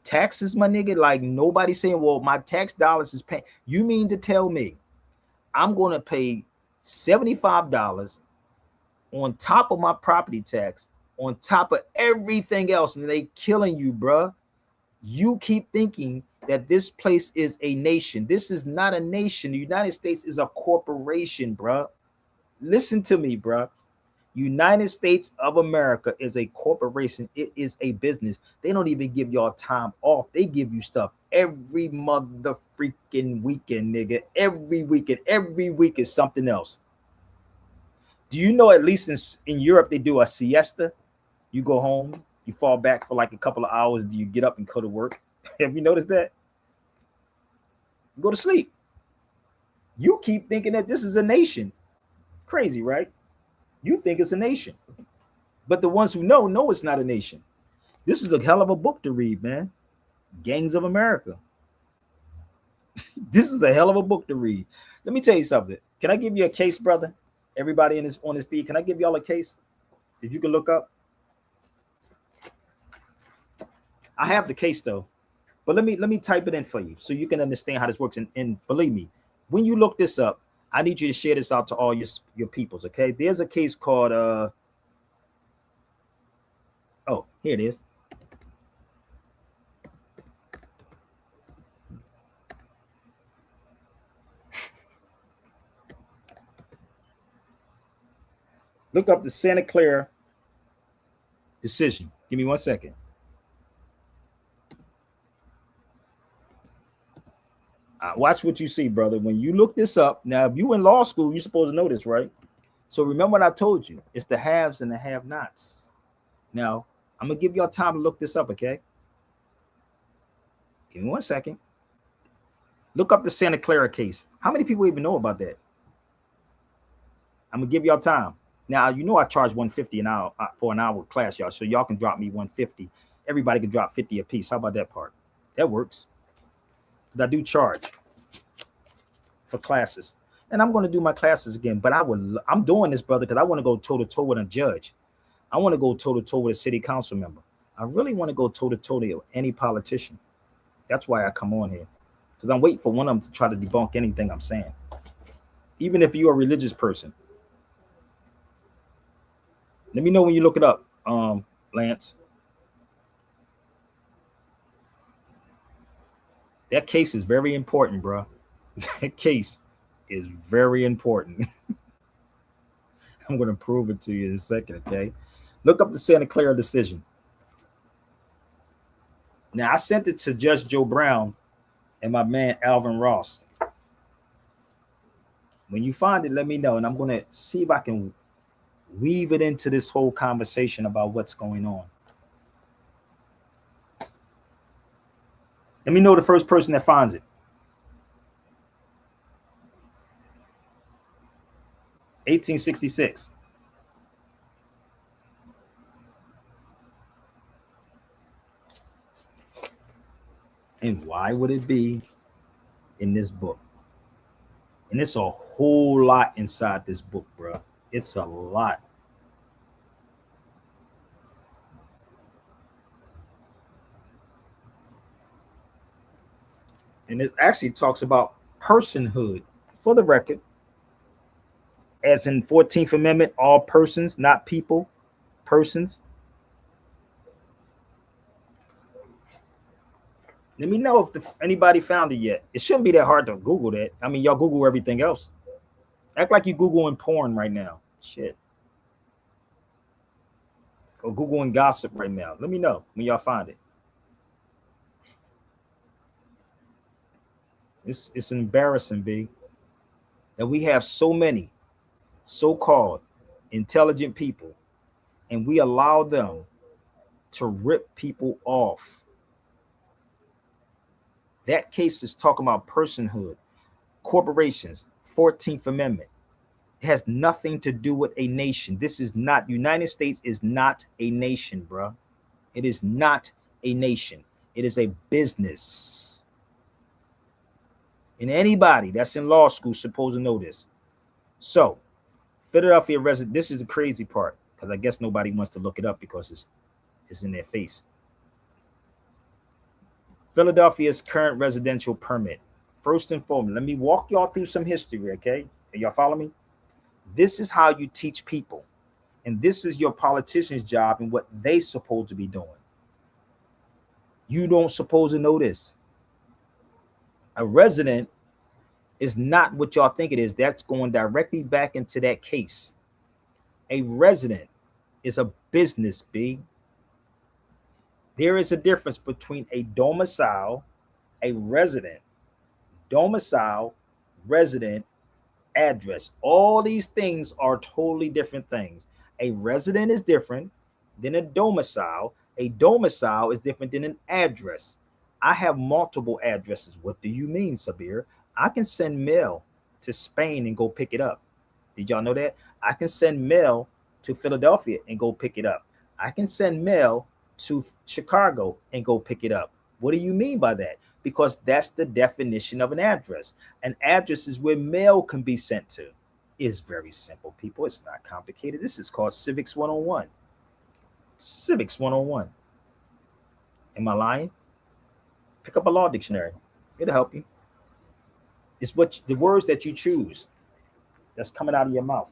taxes, my nigga. Like, nobody's saying, well, my tax dollars is paying. You mean to tell me I'm going to pay $75 on top of my property tax, on top of everything else, and they killing you, bruh? You keep thinking that this place is a nation. This is not a nation. The United States is a corporation, bruh. Listen to me, bruh. United States of America is a corporation. It is a business. They don't even give y'all time off. They give you stuff every mother freaking weekend, nigga. Every weekend. Every week is something else. Do you know at least in Europe they do a siesta? You go home, you fall back for like a couple of hours. Do you get up and go to work? Have you noticed that? Go to sleep. You keep thinking that this is a nation. Crazy, right? You think it's a nation. But the ones who know it's not a nation. This is a hell of a book to read, man. Gangs of America. This is a hell of a book to read. Let me tell you something. Can I give you a case, brother? Everybody on this feed, can I give y'all a case that you can look up? I have the case though, but let me type it in for you so you can understand how this works. And believe me, when you look this up, I need you to share this out to all your peoples. Okay, there's a case called oh, here it is. Look up the Santa Clara decision. Give me 1 second. Watch what you see, brother. When you look this up, now, if you in law school, you're supposed to know this, right? So remember what I told you. It's the haves and the have-nots. Now, I'm going to give y'all time to look this up, okay? Give me 1 second. Look up the Santa Clara case. How many people even know about that? I'm going to give y'all time. Now, you know I charge $150 an hour for an hour class, y'all. So y'all can drop me $150. Everybody can drop 50 a piece. How about that part? That works. I do charge for classes, and I'm going to do my classes again. But I'm doing this, brother, because I want to go toe to toe with a judge. I want to go toe to toe with a city council member. I really want to go toe to toe with any politician. That's why I come on here, because I'm waiting for one of them to try to debunk anything I'm saying, even if you're a religious person. Let me know when you look it up, Lance. That case is very important, bro. That case is very important. I'm going to prove it to you in a second, okay? Look up the Santa Clara decision. Now, I sent it to Judge Joe Brown and my man Alvin Ross. When you find it, let me know, and I'm going to see if I can weave it into this whole conversation about what's going on. Let me know the first person that finds it. 1866. And why would it be in this book? And it's a whole lot inside this book, bro. It's a lot. And it actually talks about personhood, for the record, as in 14th Amendment, all persons, not people, persons. Let me know if anybody found it yet. It shouldn't be that hard to Google that. I mean, y'all Google everything else. Act like you Googling porn right now. Shit. Or Googling gossip right now. Let me know when y'all find it. It's embarrassing, B, that we have so many so-called intelligent people, and we allow them to rip people off. That case is talking about personhood, corporations, 14th Amendment. It has nothing to do with a nation. This is not, United States is not a nation, bro. It is not a nation. It is a business. And anybody that's in law school is supposed to know this. So, Philadelphia resident, this is the crazy part, because I guess nobody wants to look it up because it's in their face. Philadelphia's current residential permit. First and foremost, let me walk y'all through some history, okay? Y'all follow me? This is how you teach people. And this is your politician's job and what they supposed to be doing. You don't suppose to know this. A resident is not what y'all think it is. That's going directly back into that case. A resident is a business, B. There is a difference between a domicile, a resident, domicile, resident, address. All these things are totally different things. A resident is different than a domicile. A domicile is different than an address. I have multiple addresses. What do you mean, Sabir? I can send mail to Spain and go pick it up. Did y'all know that? I can send mail to Philadelphia and go pick it up. I can send mail to Chicago and go pick it up. What do you mean by that? Because that's the definition of an address. An address is where mail can be sent to. It's very simple, people. It's not complicated. This is called Civics 101. Civics 101. Am I lying? Pick up a law dictionary. It'll help you. It's what the words that you choose that's coming out of your mouth.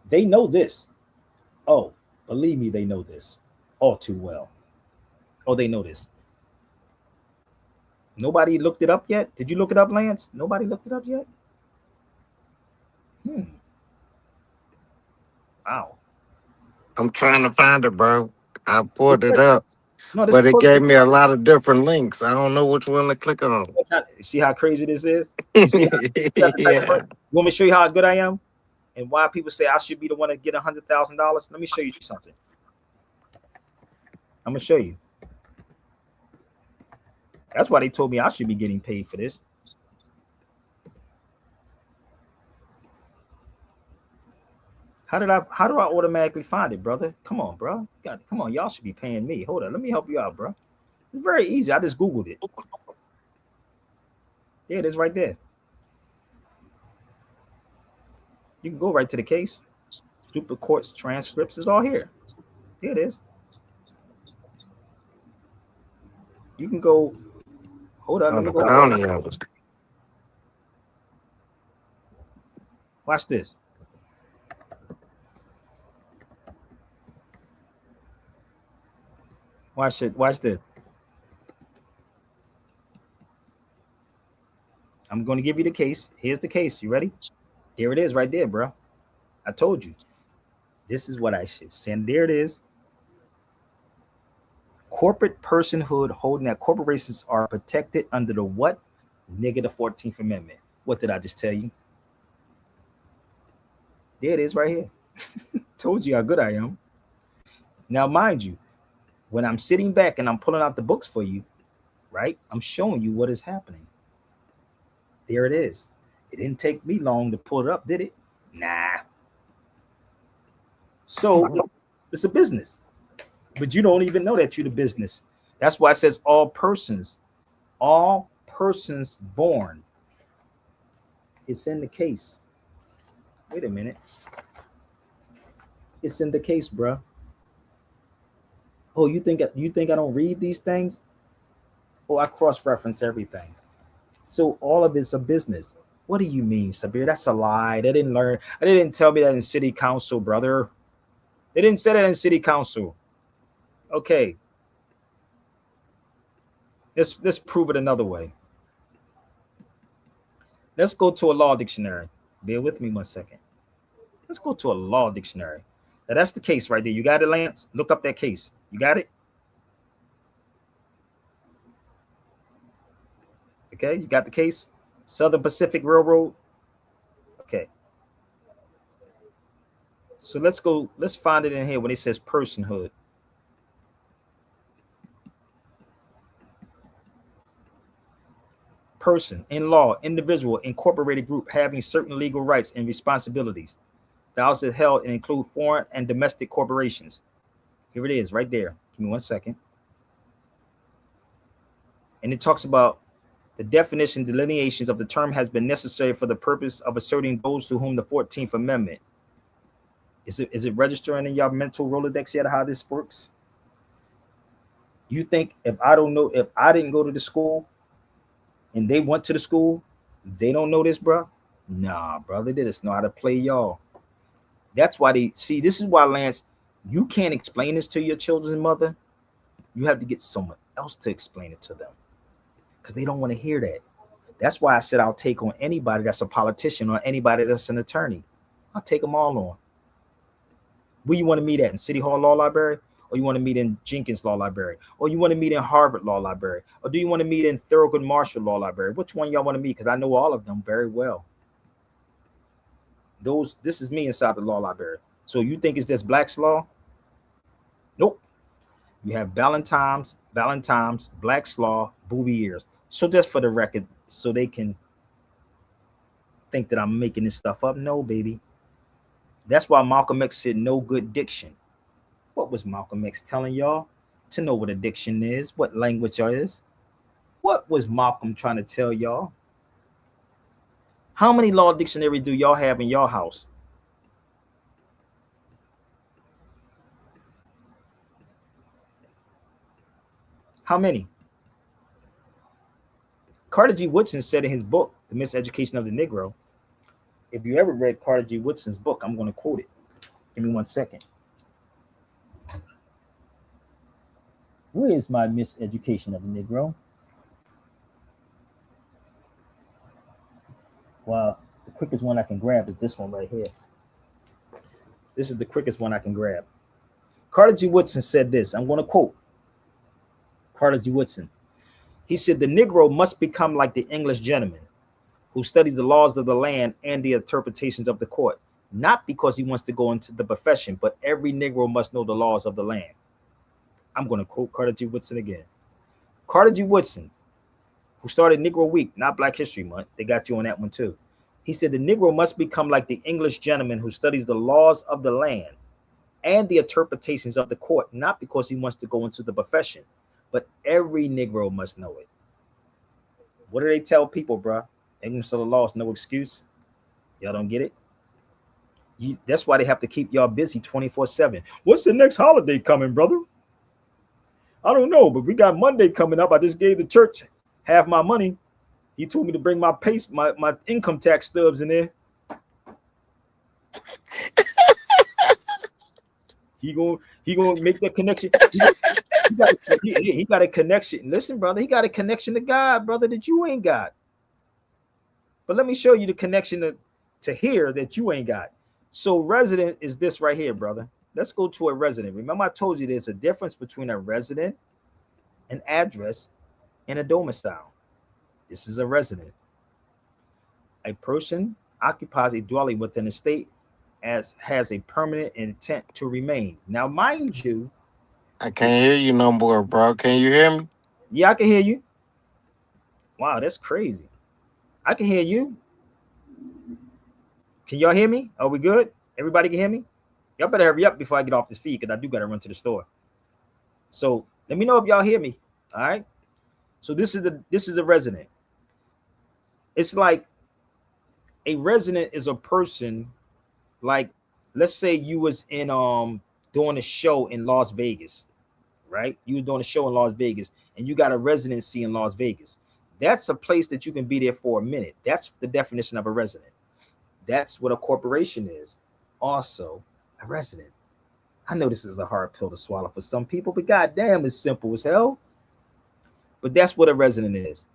They know this. Oh, believe me, they know this all too well. Oh, they know this. Nobody looked it up yet? Did you look it up, Lance? Nobody looked it up yet? Wow. I'm trying to find it, bro. I pulled it up, No, this but it person. gave me a lot of different links. I don't know which one to click on. See how crazy this is? You see how, Yeah. You want me to show you how good I am? And why people say I should be the one to get $100,000? Let me show you something. I'm gonna show you. That's why they told me I should be getting paid for this. How do I automatically find it, brother? Come on, bro. Come on, y'all should be paying me. Hold on, let me help you out, bro. It's very easy. I just Googled it. Yeah, it is right there. You can go right to the case. Super courts transcripts is all here. Here it is. You can go. Hold on, let me go. County of it. Watch this. Watch it. Watch this. I'm going to give you the case. Here's the case. You ready? Here it is right there, bro. I told you. This is what I should send. There it is. Corporate personhood holding that corporations are protected under the what? Nigga, the 14th Amendment. What did I just tell you? There it is right here. Told you how good I am. Now, mind you, when I'm sitting back and I'm pulling out the books for you, right? I'm showing you what is happening. There it is. It didn't take me long to pull it up, did it? Nah. So it's a business, but you don't even know that you're the business. That's why it says all persons born. It's in the case. Wait a minute. It's in the case, bro. Oh, you think I don't read these things? Oh, I cross-reference everything. So all of it's a business. What do you mean, Sabir? That's a lie. They didn't tell me that in city council, brother. They didn't say that in city council. Okay. Let's prove it another way. Let's go to a law dictionary. Bear with me 1 second. Let's go to a law dictionary. Now that's the case right there. You got it, Lance? Look up that case. You got it? Okay, you got the case? Southern Pacific Railroad. Okay. So let's find it in here when it says personhood. Person, in law, individual, incorporated group having certain legal rights and responsibilities. Those are held and include foreign and domestic corporations. Here it is right there. Give me 1 second. And it talks about the definition, delineations of the term has been necessary for the purpose of asserting those to whom the 14th Amendment. Is it registering in your mental Rolodex yet how this works? You think if I didn't go to the school and they went to the school, they don't know this, bro? Nah, brother, they just know how to play y'all. That's why this is why, Lance, you can't explain this to your children's mother. You have to get someone else to explain it to them because they don't want to hear that. That's why I said I'll take on anybody that's a politician or anybody that's an attorney. I'll take them all on. Where you want to meet at? In City Hall Law Library? Or you want to meet in Jenkins Law Library? Or you want to meet in Harvard Law Library? Or do you want to meet in Thurgood Marshall Law Library? Which one y'all want to meet? Because I know all of them very well. This is me inside the law library. So you think it's just Black's Law? Nope. You have Ballantyne's, Black's Law, Bouvier's. So just for the record, so they can think that I'm making this stuff up. No, baby. That's why Malcolm X said no good diction. What was Malcolm X telling y'all? To know what a diction is, what language is. What was Malcolm trying to tell y'all? How many law dictionaries do y'all have in your house? How many? Carter G. Woodson said in his book, The Miseducation of the Negro, if you ever read Carter G. Woodson's book, I'm going to quote it. Give me 1 second. Where is my Miseducation of the Negro? Wow, the quickest one I can grab is this one right here. This is the quickest one I can grab. Carter G. Woodson said this. I'm going to quote Carter G. Woodson. He said, the Negro must become like the English gentleman who studies the laws of the land and the interpretations of the court, not because he wants to go into the profession, but every Negro must know the laws of the land. I'm going to quote Carter G. Woodson again. Carter G. Woodson, who started Negro Week, not Black History Month. They got you on that one too. He said, the Negro must become like the English gentleman who studies the laws of the land and the interpretations of the court, not because he wants to go into the profession, but every Negro must know it. What do they tell people, bro? Ignorance of the law is no excuse. Y'all don't get it? That's why they have to keep y'all busy 24/7. What's the next holiday coming, brother? I don't know, but we got Monday coming up. I just gave the church half my money. He told me to bring my income tax stubs in there. He gonna make that connection. He got a connection. Listen, brother, he got a connection to God, brother, that you ain't got. But let me show you the connection to here that you ain't got. So resident is this right here, brother. Let's go to a resident. Remember, I told you there's a difference between a resident, an address, and a domicile. This is a resident. A person occupies a dwelling within a state as has a permanent intent to remain. Now, mind you, I can't hear you no more, bro. Can you hear me? yeah, I can hear you. Wow, that's crazy. I can hear you. Can y'all hear me? Are we good? Everybody can hear me? Y'all better hurry up before I get off this feed because I do got to run to the store. So let me know if y'all hear me. All right. So this is a resident. It's like a resident is a person, like, let's say you was in doing a show in Las Vegas, right? You were doing a show in Las Vegas and you got a residency in Las Vegas. That's a place that you can be there for a minute. That's the definition of a resident. That's what a corporation is. Also, a resident. I know this is a hard pill to swallow for some people, but goddamn, it's simple as hell. But that's what a resident is.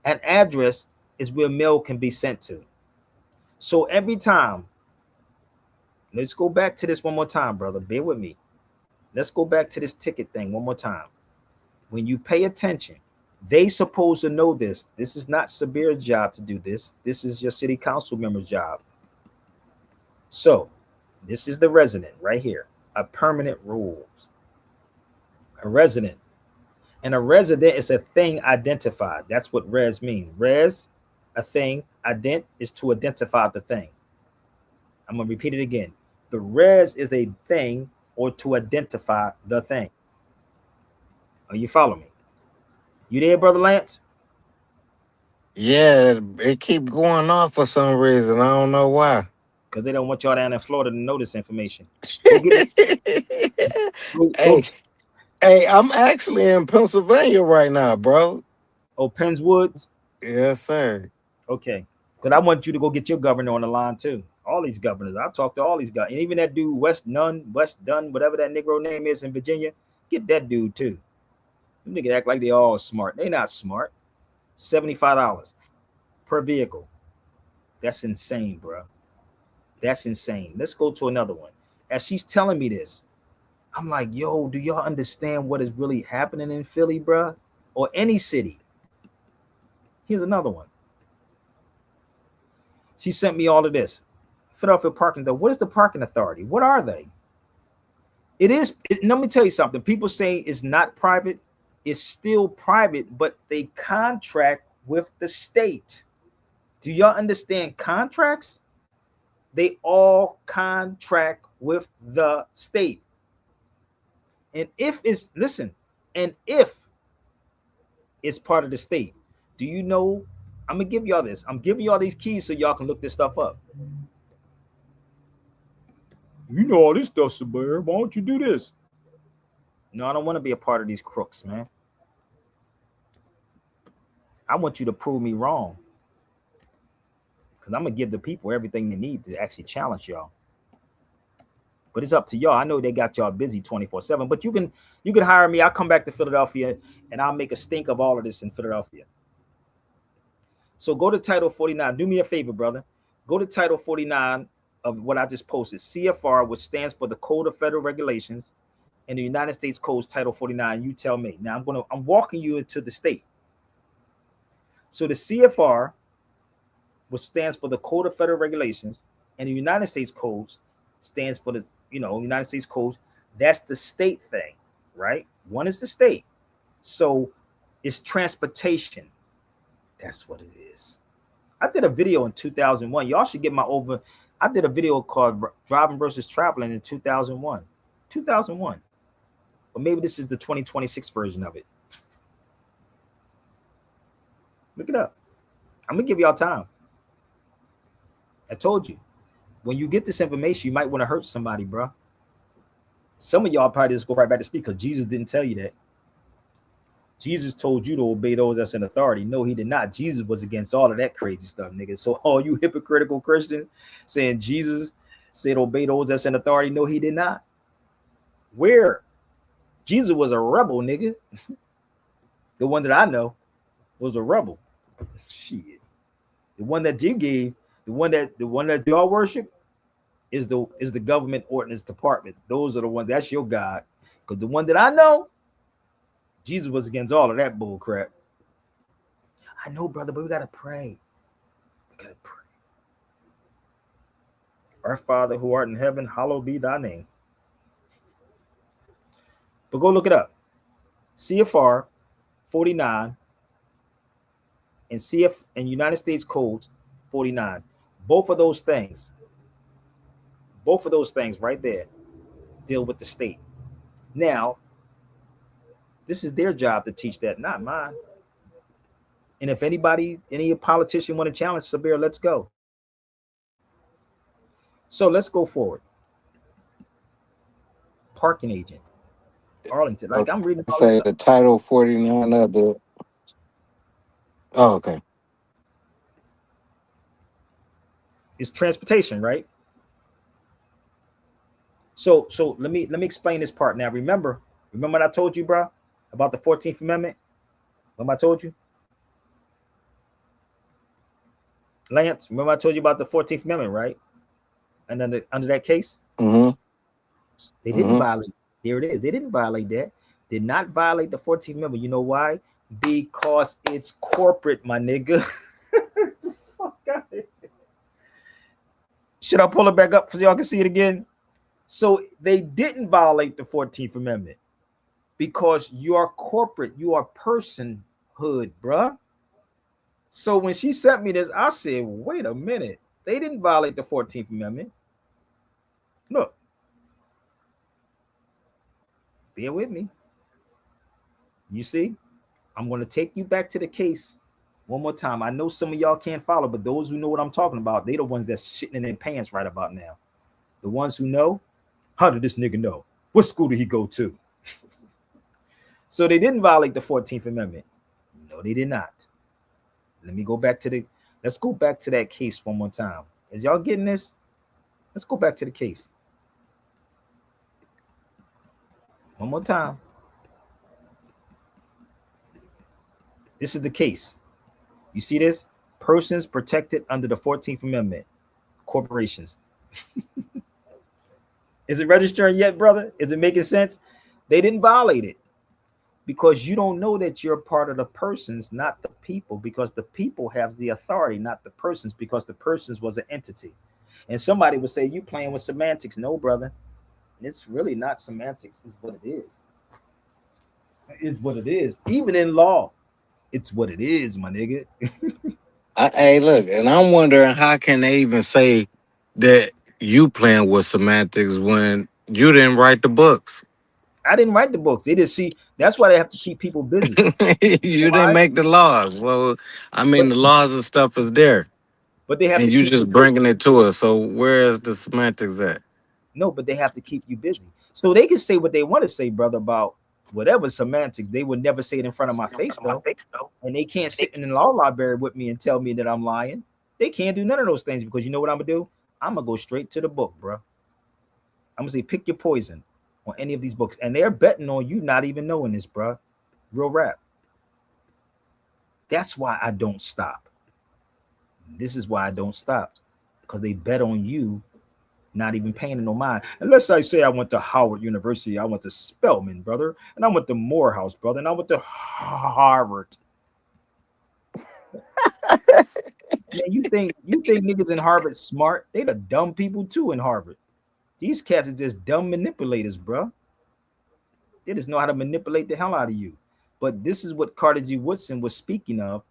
An address is where mail can be sent to. So every time, let's go back to this one more time, brother. Bear with me. Let's go back to this ticket thing one more time. When you pay attention, they supposed to know this. This is not Sabir's job to do this. This is your city council member's job. So this is the resident right here. A permanent rules. A resident. And a resident is a thing identified. That's what res means. Res, a thing. Ident is to identify the thing. I'm going to repeat it again. The res is a thing or to identify the thing. Are you following me? You there, Brother Lance? Yeah, it keep going off for some reason. I don't know why. Because they don't want y'all down in Florida to know this information. Hey, I'm actually in Pennsylvania right now, bro. Oh, Penns Woods? Yes, sir. Okay. Because I want you to go get your governor on the line, too. All these governors. I talked to all these guys. And even that dude, West Dunn, whatever that Negro name is in Virginia, get that dude, too. Them niggas act like they all smart. They not smart. $75 per vehicle. That's insane, bro. That's insane. Let's go to another one. As she's telling me this, I'm like, yo, do y'all understand what is really happening in Philly, bro? Or any city? Here's another one. She sent me all of this. Philadelphia Parking Authority. What is the parking authority? What are they? Let me tell you something. People say it's not private. It's still private, but they contract with the state. Do y'all understand contracts? They all contract with the state. And if it's part of the state, do you know? I'm gonna give y'all this. I'm giving y'all these keys so y'all can look this stuff up. You know all this stuff, Sabir. Why don't you do this? No, I don't want to be a part of these crooks, man. I want you to prove me wrong. Because I'm going to give the people everything they need to actually challenge y'all. But it's up to y'all. I know they got y'all busy 24/7, but you can hire me. I'll come back to Philadelphia and I'll make a stink of all of this in Philadelphia. So go to Title 49. Do me a favor, brother. Go to Title 49 of what I just posted. CFR, which stands for the Code of Federal Regulations, and the United States Codes Title 49. You tell me. Now I'm walking you into the state. So the CFR, which stands for the Code of Federal Regulations, and the United States Codes stands for the, United States Codes. That's the state thing, right? One is the state. So it's transportation. That's what it is. I did a video in 2001. Y'all should get I did a video called Driving versus Traveling in 2001. 2001. Or maybe this is the 2026 version of it. Look it up. I'm going to give y'all time. I told you. When you get this information, you might want to hurt somebody, bro. Some of y'all probably just go right back to sleep because Jesus didn't tell you that. Jesus told you to obey those that's in authority. No, he did not. Jesus was against all of that crazy stuff, nigga. So all you hypocritical Christians saying Jesus said obey those that's in authority. No, he did not. Where? Jesus was a rebel, nigga. The one that I know was a rebel. Shit. The one that you gave, the one that y'all worship is the government ordinance department. Those are the ones, that's your God. Because the one that I know, Jesus was against all of that bull crap. I know, brother, but we gotta pray. We gotta pray. Our Father who art in heaven, hallowed be thy name. But go look it up. CFR 49 and United States Codes 49. Both of those things right there deal with the state. Now, this is their job to teach that, not mine. And if any politician want to challenge Sabir, let's go. So let's go forward. Parking agent, Arlington. Like I'm reading. Say the Title 49 of the. Oh, okay. It's transportation, right? So let me explain this part now. Remember what I told you, bro, about the 14th Amendment? Remember I told you? Lance, remember I told you about the 14th Amendment, right? And then under that case, they didn't violate. There it is. They didn't violate that. Did not violate the 14th Amendment. You know why? Because it's corporate, my nigga. The fuck out of here. Should I pull it back up so y'all can see it again? So they didn't violate the 14th Amendment because you are corporate. You are personhood, bruh. So when she sent me this, I said, wait a minute. They didn't violate the 14th Amendment. Look. Bear with me. You see? I'm going to take you back to the case one more time. I know some of y'all can't follow, but those who know what I'm talking about, they the ones that's shitting in their pants right about now. The ones who know, how did this nigga know? What school did he go to? So they didn't violate the 14th Amendment. No, they did not. Let's go back to that case one more time. Is y'all getting this? Let's go back to the case. One more time. This is the case. You see this? Persons protected under the 14th Amendment. Corporations. Is it registering yet, brother? Is it making sense? They didn't violate it because you don't know that you're part of the persons, not the people, because the people have the authority, not the persons, because the persons was an entity. And somebody would say, you playing with semantics. No, brother. It's really not semantics. It's what it is. It's what it is. Even in law, it's what it is, my nigga. Hey, look, and I'm wondering how can they even say that you playing with semantics when you didn't write the books? I didn't write the books. They just see. That's why they have to keep people busy. You didn't Why? make the laws, so I mean But the laws and stuff is there, but they have and to you keep you just busy. bringing it to us. So where is the semantics at? No, but they have to keep you busy. So they can say what they want to say, brother, about whatever semantics. They would never say it in front of my face, though. And they can't sit in the law library with me and tell me that I'm lying. They can't do none of those things because you know what I'm gonna do? I'm gonna go straight to the book, bro. I'm gonna say pick your poison on any of these books, and they're betting on you not even knowing this, bro. Real rap. That's why I don't stop. This is why I don't stop because they bet on you not even paying no mind. Unless I say I went to Howard University, I went to Spelman, brother, and I went to Morehouse, brother, and I went to Harvard. Man, you think niggas in Harvard smart? They the dumb people too in Harvard. These cats are just dumb manipulators, bro. They just know how to manipulate the hell out of you. But this is what Carter G. Woodson was speaking of.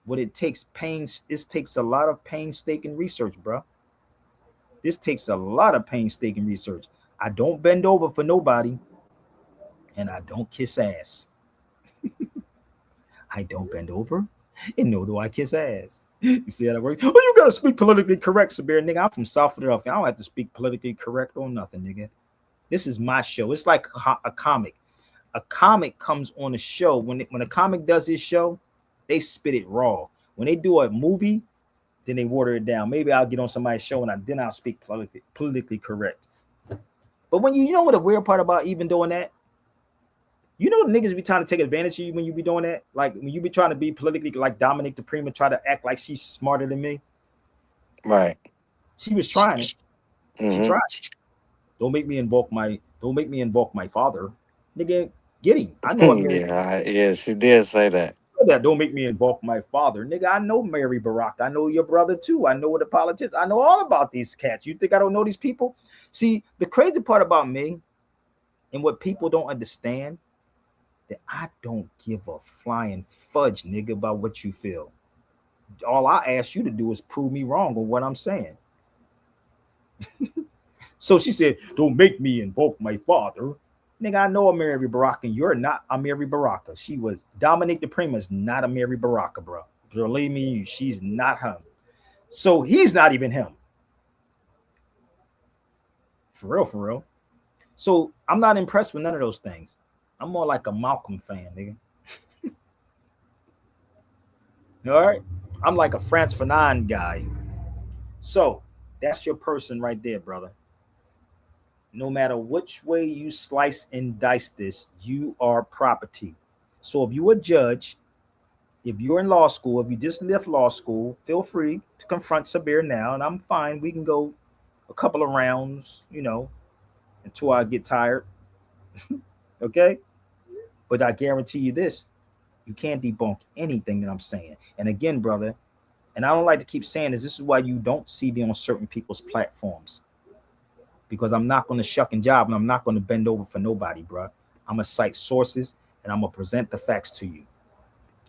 What it takes pains. This takes a lot of painstaking research, bro. This takes a lot of painstaking research. I don't bend over for nobody, and I don't kiss ass. I don't bend over, and nor do I kiss ass. You see how that works? Oh, you gotta speak politically correct, Sabir, nigga. I'm from South Philadelphia. I don't have to speak politically correct or nothing, nigga. This is my show. It's like a comic. A comic comes on a show. When a comic does his show, they spit it raw. When they do a movie, then they water it down. Maybe I'll get on somebody's show and then I'll speak politically correct. But when you know what the weird part about even doing that, you know the niggas be trying to take advantage of you when you be doing that. Like when you be trying to be politically like Dominic the Prima, try to act like she's smarter than me. Right. She was trying it. She Mm-hmm. tried. Don't make me invoke my father. Nigga, get him. I know American. Yeah, she did say that. That don't make me invoke my father. Nigga, I know Mary Barack. I know your brother too. I know the politics. I know all about these cats. You think I don't know these people? See, the crazy part about me and what people don't understand that I don't give a flying fudge, nigga, about what you feel. All I ask you to do is prove me wrong on what I'm saying. So she said, don't make me invoke my father. Nigga, I know Mary Baraka, and you're not a Mary Baraka. She was Dominic the Prima is not a Mary Baraka, bro. Believe me, she's not him. So he's not even him. For real, for real. So I'm not impressed with none of those things. I'm more like a Malcolm fan, nigga. All right. I'm like a France Fanon guy. So that's your person right there, brother. No matter which way you slice and dice this, you are property. So if you're a judge, if you're in law school, if you just left law school, feel free to confront Sabir now, and I'm fine. We can go a couple of rounds, until I get tired. Okay? But I guarantee you this, you can't debunk anything that I'm saying. And again, brother, and I don't like to keep saying this is why you don't see me on certain people's platforms. Because I'm not going to shuck and job and I'm not going to bend over for nobody, bro. I'm going to cite sources and I'm going to present the facts to you.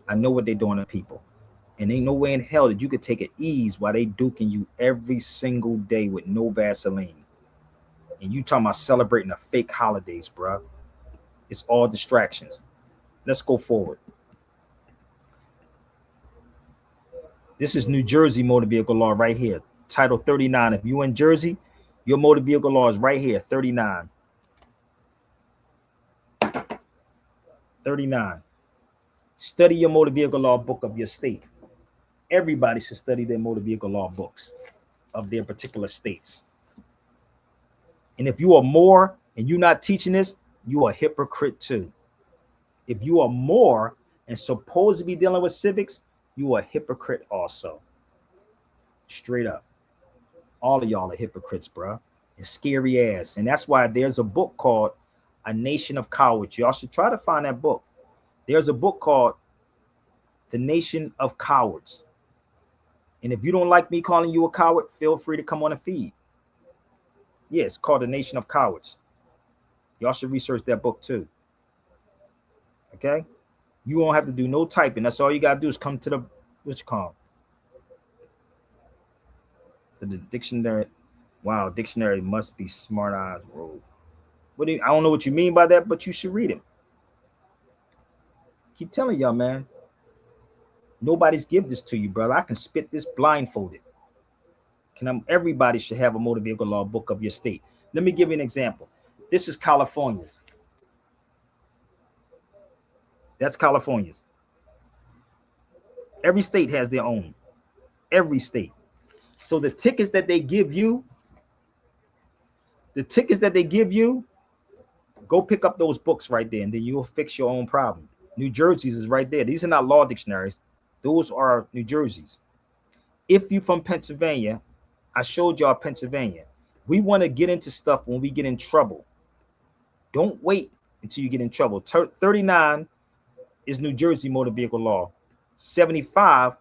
I know what they're doing to people. And ain't no way in hell that you could take it ease while they duking you every single day with no Vaseline. And you talking about celebrating the fake holidays, bro. It's all distractions. Let's go forward. This is New Jersey motor vehicle law right here. Title 39. If you in Jersey, your motor vehicle law is right here, 39. 39. Study your motor vehicle law book of your state. Everybody should study their motor vehicle law books of their particular states. And if you are more and you're not teaching this, you are a hypocrite too. If you are more and supposed to be dealing with civics, you are a hypocrite also. Straight up. All of y'all are hypocrites, bro. And scary ass. And that's why there's a book called A Nation of Cowards. Y'all should try to find that book. There's a book called The Nation of Cowards. And if you don't like me calling you a coward, feel free to come on the feed. Yeah, it's called The Nation of Cowards. Y'all should research that book too. Okay? You won't have to do no typing. That's all you got to do is come to the, what you call it? The dictionary. Wow, dictionary must be smart eyes roll. I don't know what you mean by that, but you should read it. Keep telling y'all, man. Nobody's give this to you, brother. I can spit this blindfolded. Everybody should have a motor vehicle law book of your state. Let me give you an example. This is California's. That's California's. Every state has their own. Every state. So the tickets that they give you, go pick up those books right there, and then you'll fix your own problem. New Jersey's is right there. These are not law dictionaries. Those are New Jersey's. If you from Pennsylvania, I showed y'all Pennsylvania. We want to get into stuff when we get in trouble. Don't wait until you get in trouble. 39 is New Jersey motor vehicle law. 75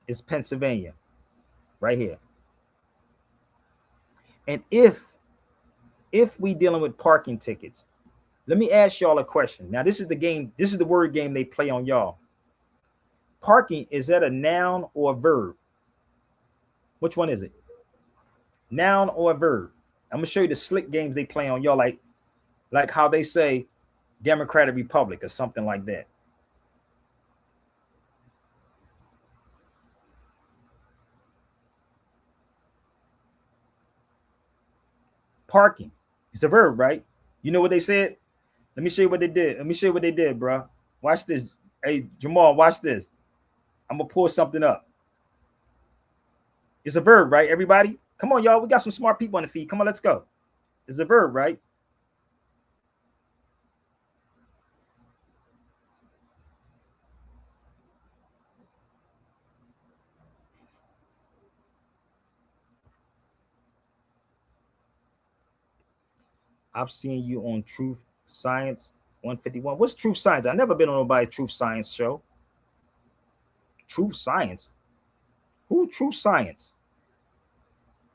is Pennsylvania, right here. And if we dealing with parking tickets, let me ask y'all a question. Now, this is the game. This is the word game they play on y'all. Parking, is that a noun or a verb? Which one is it? Noun or a verb? I'm gonna show you the slick games they play on y'all, like how they say Democratic Republic or something like that. Parking. It's a verb, right? You know what they said? Let me show you what they did. Bro. Watch this. Hey, Jamal, watch this. I'm gonna pull something up. It's a verb, right? Everybody, come on, y'all. We got some smart people on the feed. Come on, let's go. It's a verb, right? I've seen you on Truth Science 151. What's Truth Science? I've never been on nobody's Truth Science show. Truth Science? Who Truth Science?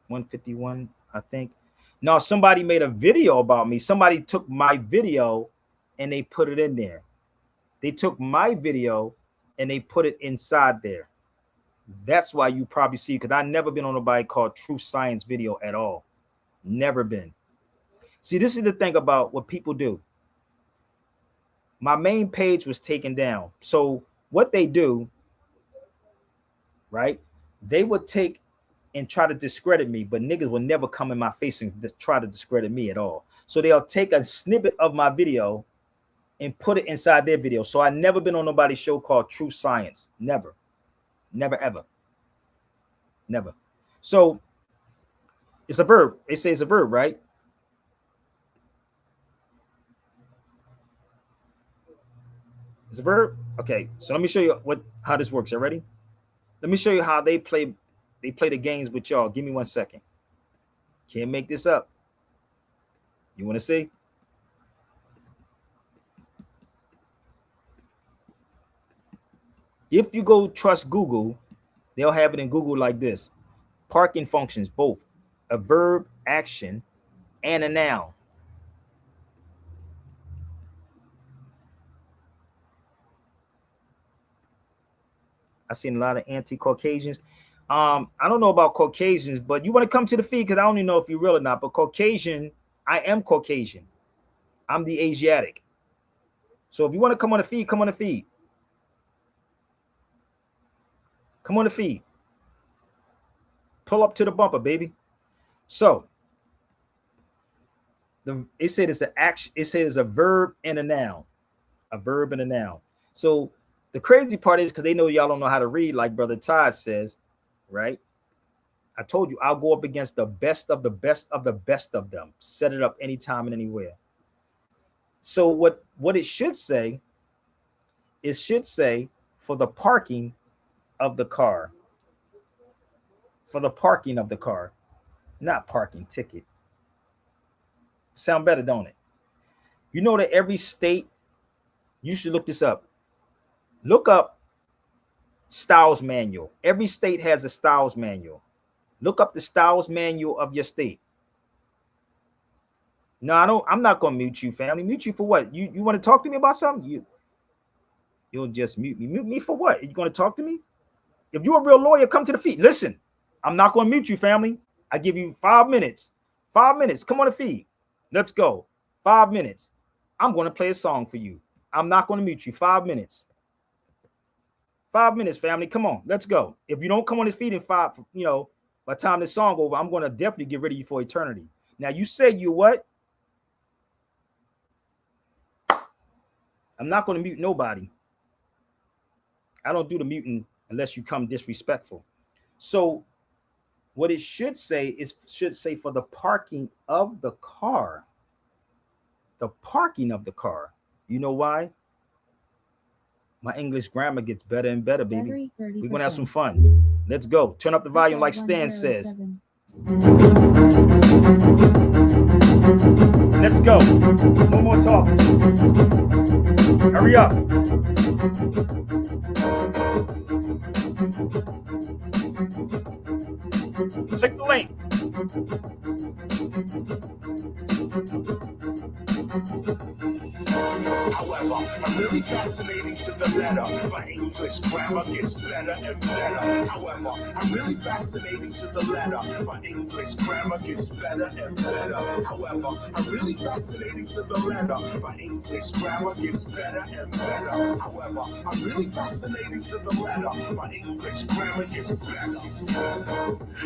151, I think. No, somebody made a video about me. Somebody took my video and they put it in there. They took my video and they put it inside there. That's why you probably see, because I've never been on nobody called Truth Science video at all. Never been. See, this is the thing about what people do. My main page was taken down. So what they do, right? They would take and try to discredit me, but niggas will never come in my face and try to discredit me at all. So they'll take a snippet of my video and put it inside their video. So I've never been on nobody's show called True Science. Never. Never, ever. Never. So it's a verb. They say it's a verb, right? It's a verb. Okay, so let me show you how this works. You ready? Let me show you how they play the games with y'all. Give me 1 second. Can't make this up. You want to see? If you go trust Google, they'll have it in Google like this. Parking functions, both a verb, action, and a noun. I've seen a lot of anti-Caucasians. I don't know about Caucasians, but you want to come to the feed because I don't even know if you're real or not. But Caucasian, I am Caucasian. I'm the Asiatic. So if you want to come on the feed, come on the feed. Come on the feed. Pull up to the bumper, baby. So it said it's an action. It says a verb and a noun. A verb and a noun. So the crazy part is because they know y'all don't know how to read, like Brother Todd says, right? I told you I'll go up against the best of the best of the best of them. Set it up anytime and anywhere. So what it should say it should say for the parking of the car. For the parking of the car, not parking ticket. Sound better, don't it? You know that every state, you should look this up. Look up Styles Manual. Every state has a Styles Manual. Look up the Styles Manual of your state. No, I don't. I'm not gonna mute you, family. Mute you for what? You want to talk to me about something? You'll just mute me. Mute me for what? Are you gonna talk to me? If you're a real lawyer, come to the feed. Listen, I'm not gonna mute you, family. I give you 5 minutes. 5 minutes. Come on the feed. Let's go. 5 minutes. I'm gonna play a song for you. I'm not gonna mute you. 5 minutes. 5 minutes, family. Come on, let's go. If you don't come on the feed in five, by the time this song over, I'm gonna definitely get rid of you for eternity. Now you say you what? I'm not going to mute nobody. I don't do the muting unless you come disrespectful. So what it should say for the parking of the car. The parking of the car. You know why? My English grammar gets better and better, baby. We're going to have some fun. Let's go. Turn up the volume like Stan says. Let's go. No more talk. Hurry up. Click the link. However, I'm really fascinating to the letter. My English grammar gets better and better. However, I'm really fascinating to the letter. My English grammar gets better and better. However, I'm really fascinating to the letter. My English grammar gets better and better. However, I'm really fascinating to the letter. My English grammar gets better.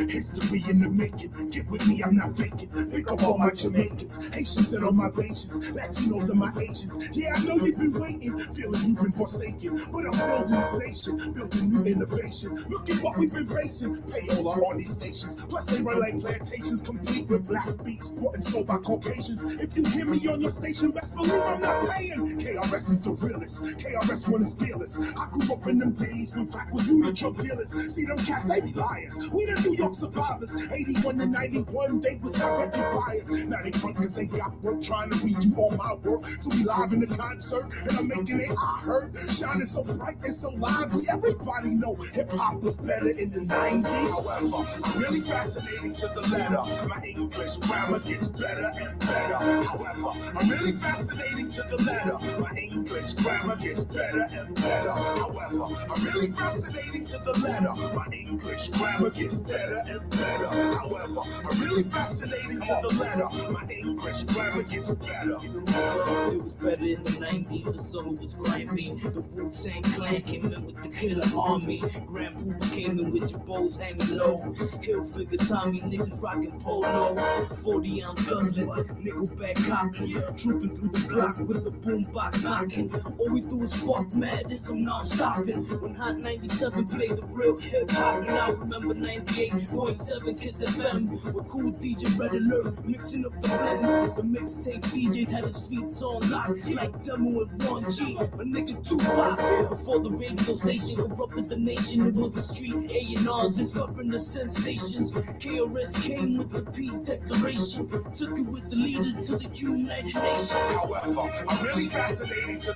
History in the making. Get with me, I'm not faking. Pick up all my Jamaicans, Haitians and all my Asians, Latinos and my Asians. Yeah, I know you've been waiting, feeling you've been forsaken, but I'm building this nation, building new innovation. Look at what we've been facing. Payola on these stations, plus they run like plantations, complete with black beats, bought and sold by Caucasians. If you hear me on your station, best believe I'm not paying. KRS is the realest. KRS One is fearless. I grew up in them days when crack was new to drug dealers. See them cats, they be liars. We the New York survivors. 81 to 91, they was directed bias. Now they front cause they got work trying to redo all my work. To be live in the concert, and I'm making it I heard. Shining so bright and so lively, everybody know hip-hop was better in the 90s. However, I'm really fascinating to the letter. My English grammar gets better and better. However, I'm really fascinating to the letter. My English grammar gets better and better. However, I'm really fascinating to the letter. My English grammar gets better and better. However, I'm really fascinating to the letter. My English grammar gets better. It was better in the 90s, the summer was grimy. The Wu-Tang Clan came in with the killer army. Grand Poopa came in with your bows hanging low. Hill figure Tommy, niggas rocking polo. 40-ounce guzzling, nickelback copping. Trooping through the block with the boombox knocking. All we do is spark madness, I'm non-stopping. When Hot 97 played the real hip-hop, and I remember 98.7 Kiss FM with cool DJ Red Alert, mixing up the blends. The mixtape DJs had the streets on lock, like Demo and Ron G, a nigga Tupac. Before the radio station corrupted the nation, it was the street A&Rs discovering the sensations. KRS came with the peace declaration, took it with the leaders to the United Nations. However, I'm really fascinating to.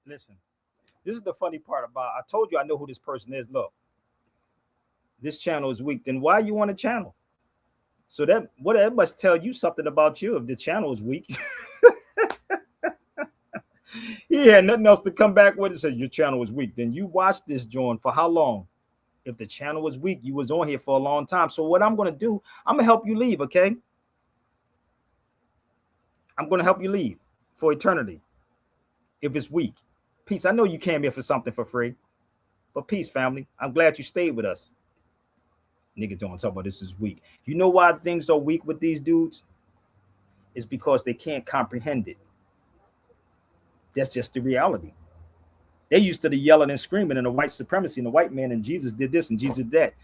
Listen, this is the funny part about. I told you I know who this person is. Look, this channel is weak. Then why you on a channel? So that must tell you something about you if the channel is weak. He had nothing else to come back with and say your channel was weak. Then you watched this joint for how long? If the channel was weak, you was on here for a long time. So what I'm going to do, I'm going to help you leave, okay? I'm going to help you leave for eternity if it's weak. Peace. I know you came here for something for free, but peace, family. I'm glad you stayed with us. Niggas don't talk about this is weak. You know why things are weak with these dudes? It's because they can't comprehend it. That's just the reality. They used to the yelling and screaming and the white supremacy and the white man and Jesus did this and Jesus did that,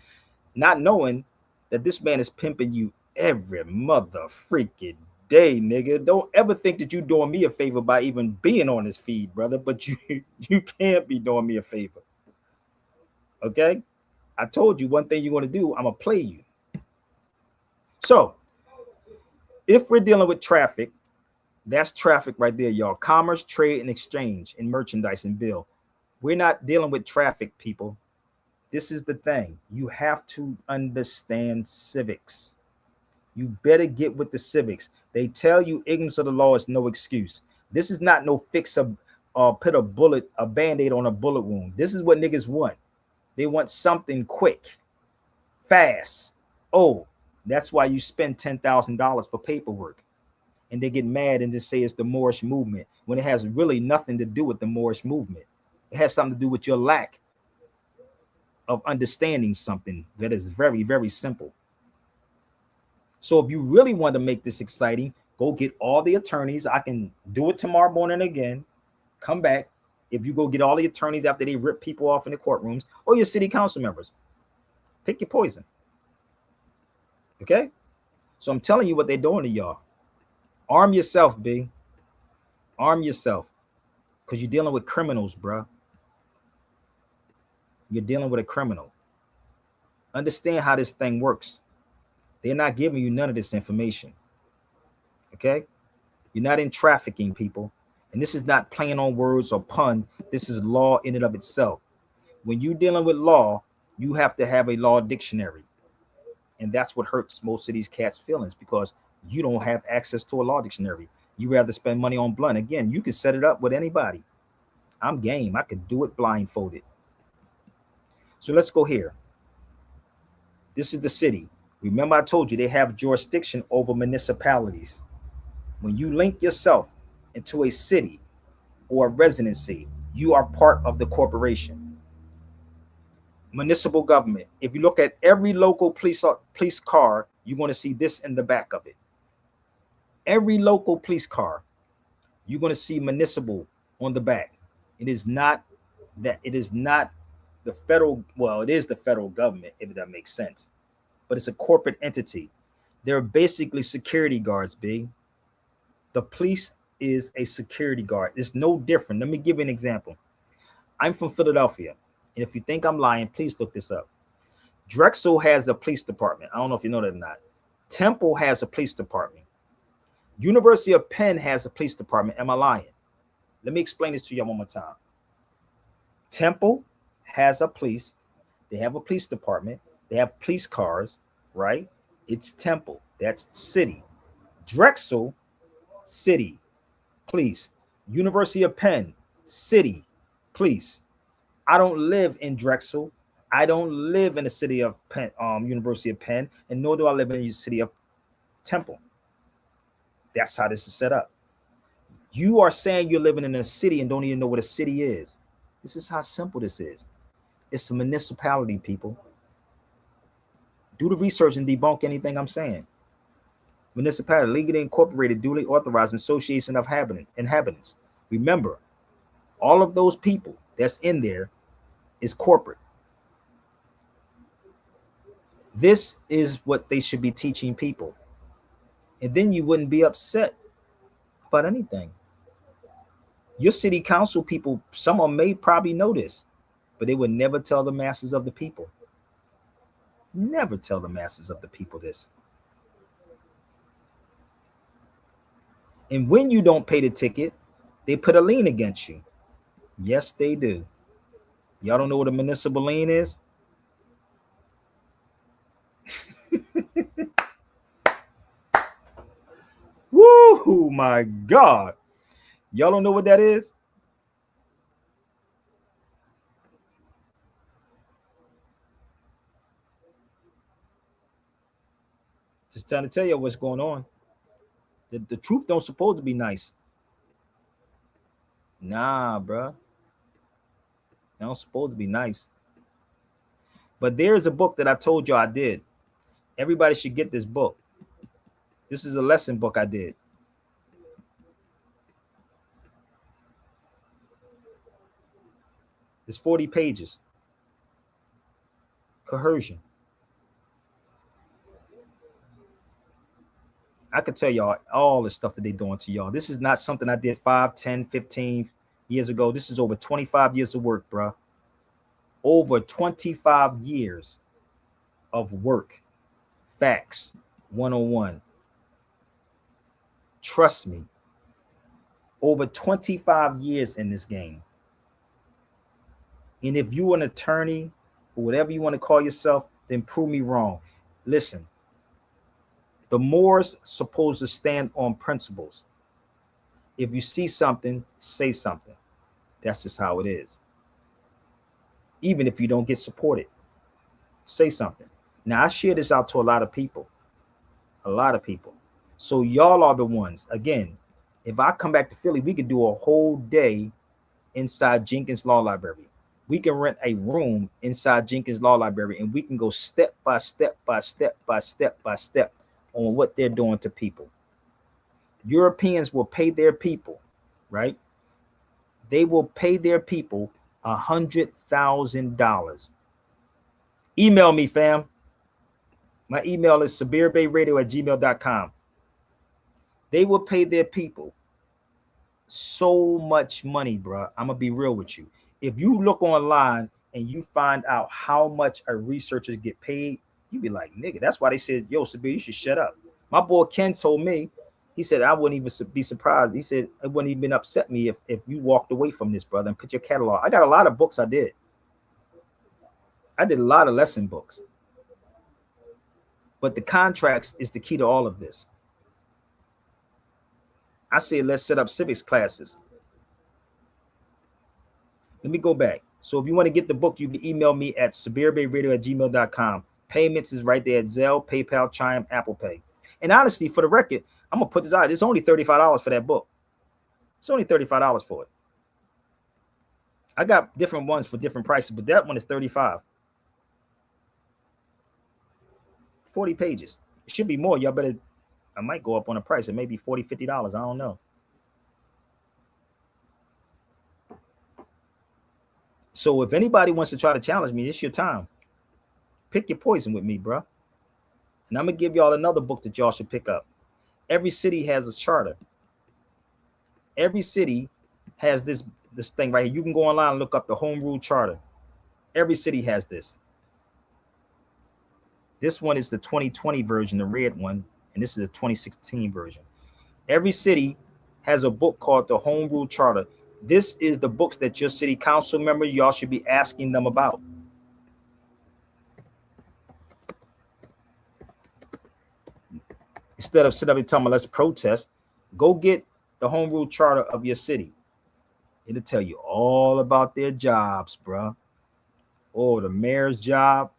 not knowing that this man is pimping you every mother freaking day, nigga. Don't ever think that you doing me a favor by even being on this feed, brother. But you can't be doing me a favor. Okay? I told you one thing you're gonna do, I'm gonna play you. So if we're dealing with traffic, that's traffic right there, y'all. Commerce, trade, and exchange, and merchandise and bill. We're not dealing with traffic, people. This is the thing. You have to understand civics. You better get with the civics. They tell you ignorance of the law is no excuse. This is not no fix a put a band-aid on a bullet wound. This is what niggas want. They want something quick, fast. Oh, that's why you spend $10,000 for paperwork. And they get mad and just say it's the Moorish movement when it has really nothing to do with the Moorish movement. It has something to do with your lack of understanding something that is very, very simple. So if you really want to make this exciting, go get all the attorneys. I can do it tomorrow morning again. Come back. If you go get all the attorneys after they rip people off in the courtrooms, or your city council members, pick your poison. Okay? So I'm telling you what they're doing to y'all. Arm yourself, B. Arm yourself. Because you're dealing with criminals, bro. You're dealing with a criminal. Understand how this thing works. They're not giving you none of this information. Okay? You're not in trafficking, people. And this is not playing on words or pun. This is law in and of itself. When you're dealing with law, you have to have a law dictionary. And that's what hurts most of these cats' feelings, because you don't have access to a law dictionary. You rather spend money on blunt. Again, you can set it up with anybody. I'm game. I could do it blindfolded. So let's go here. This is the city. Remember, I told you they have jurisdiction over municipalities. When you link yourself into a city or a residency, you are part of the corporation. Municipal government. If you look at every local police car, you're going to see this in the back of it. Every local police car, you're going to see municipal on the back. It is not the federal, well, it is the federal government, if that makes sense, but it's a corporate entity. They're basically security guards, B. The police is a security guard. It's no different. Let me give you an example. I'm from Philadelphia, and if you think I'm lying, please look this up. Drexel has a police department. I don't know if you know that or not. Temple has a police department. University of Penn has a police department. Am I lying? Let me explain this to you one more time. Temple has a police. They have a police department. They have police cars, right? It's Temple. That's city. Drexel, city, police. University of Penn, city, police. I don't live in Drexel. I don't live in the city of Penn, University of Penn, and nor do I live in the city of Temple. That's how this is set up. You are saying you're living in a city and don't even know what a city is. This is how simple this is. It's a municipality, people. Do the research and debunk anything I'm saying. Municipality, legally incorporated, duly authorized association of inhabitants. Remember, all of those people that's in there is corporate. This is what they should be teaching people. And then you wouldn't be upset about anything. Your city council people, some of them may probably know this, but they would never tell the masses of the people. Never tell the masses of the people this. And when you don't pay the ticket, they put a lien against you. Yes, they do. Y'all don't know what a municipal lien is? Woo, my God. Y'all don't know what that is? Just trying to tell you what's going on. The truth don't supposed to be nice. Nah, bruh. They don't supposed to be nice. But there's a book that I told you I did. Everybody should get this book. This is a lesson book I did. It's 40 pages. Coercion. I could tell y'all all the stuff that they're doing to y'all. This is not something I did 5, 10, 15 years ago. This is over 25 years of work, bro. Over 25 years of work. Facts 101. Trust me. Over 25 years in this game. And if you're an attorney or whatever you want to call yourself, then prove me wrong. Listen, the Moors supposed to stand on principles. If you see something, say something. That's just how it is. Even if you don't get supported, say something. Now, I share this out to a lot of people. A lot of people. So y'all are the ones. Again, if I come back to Philly, we could do a whole day inside Jenkins Law Library. We can rent a room inside Jenkins Law Library, and we can go step by step by step by step by step on what they're doing to people. Europeans will pay their people, right? They will pay their people $100,000. Email me, fam. My email is sabirbayradio@gmail.com. They will pay their people so much money, bro. I'm gonna be real with you. If you look online and you find out how much a researcher get paid, you be like, nigga, that's why they said, yo, Sabir, you should shut up. My boy Ken told me, he said, I wouldn't even be surprised. He said, it wouldn't even upset me if you walked away from this, brother, and put your catalog. I got a lot of books I did. I did a lot of lesson books. But the contracts is the key to all of this. I said, let's set up civics classes. Let me go back. So if you want to get the book, you can email me at sabirbayradio@gmail.com. Payments is right there at Zelle, PayPal, Chime, Apple Pay. And honestly, for the record, I'm going to put this out. It's only $35 for that book. It's only $35 for it. I got different ones for different prices, but that one is $35. 40 pages. It should be more. Y'all better, I might go up on the price. It may be $40, $50. I don't know. So if anybody wants to try to challenge me, it's your time. Pick your poison with me, bro. And I'm going to give y'all another book that y'all should pick up. Every city has a charter. Every city has this thing right here. You can go online and look up the Home Rule Charter. Every city has this. This one is the 2020 version, the red one, and this is the 2016 version. Every city has a book called the Home Rule Charter. This is the books that your city council member, y'all should be asking them about. Instead of sitting up and telling them, let's protest, go get the Home Rule Charter of your city. It'll tell you all about their jobs, bro. Oh, the mayor's job,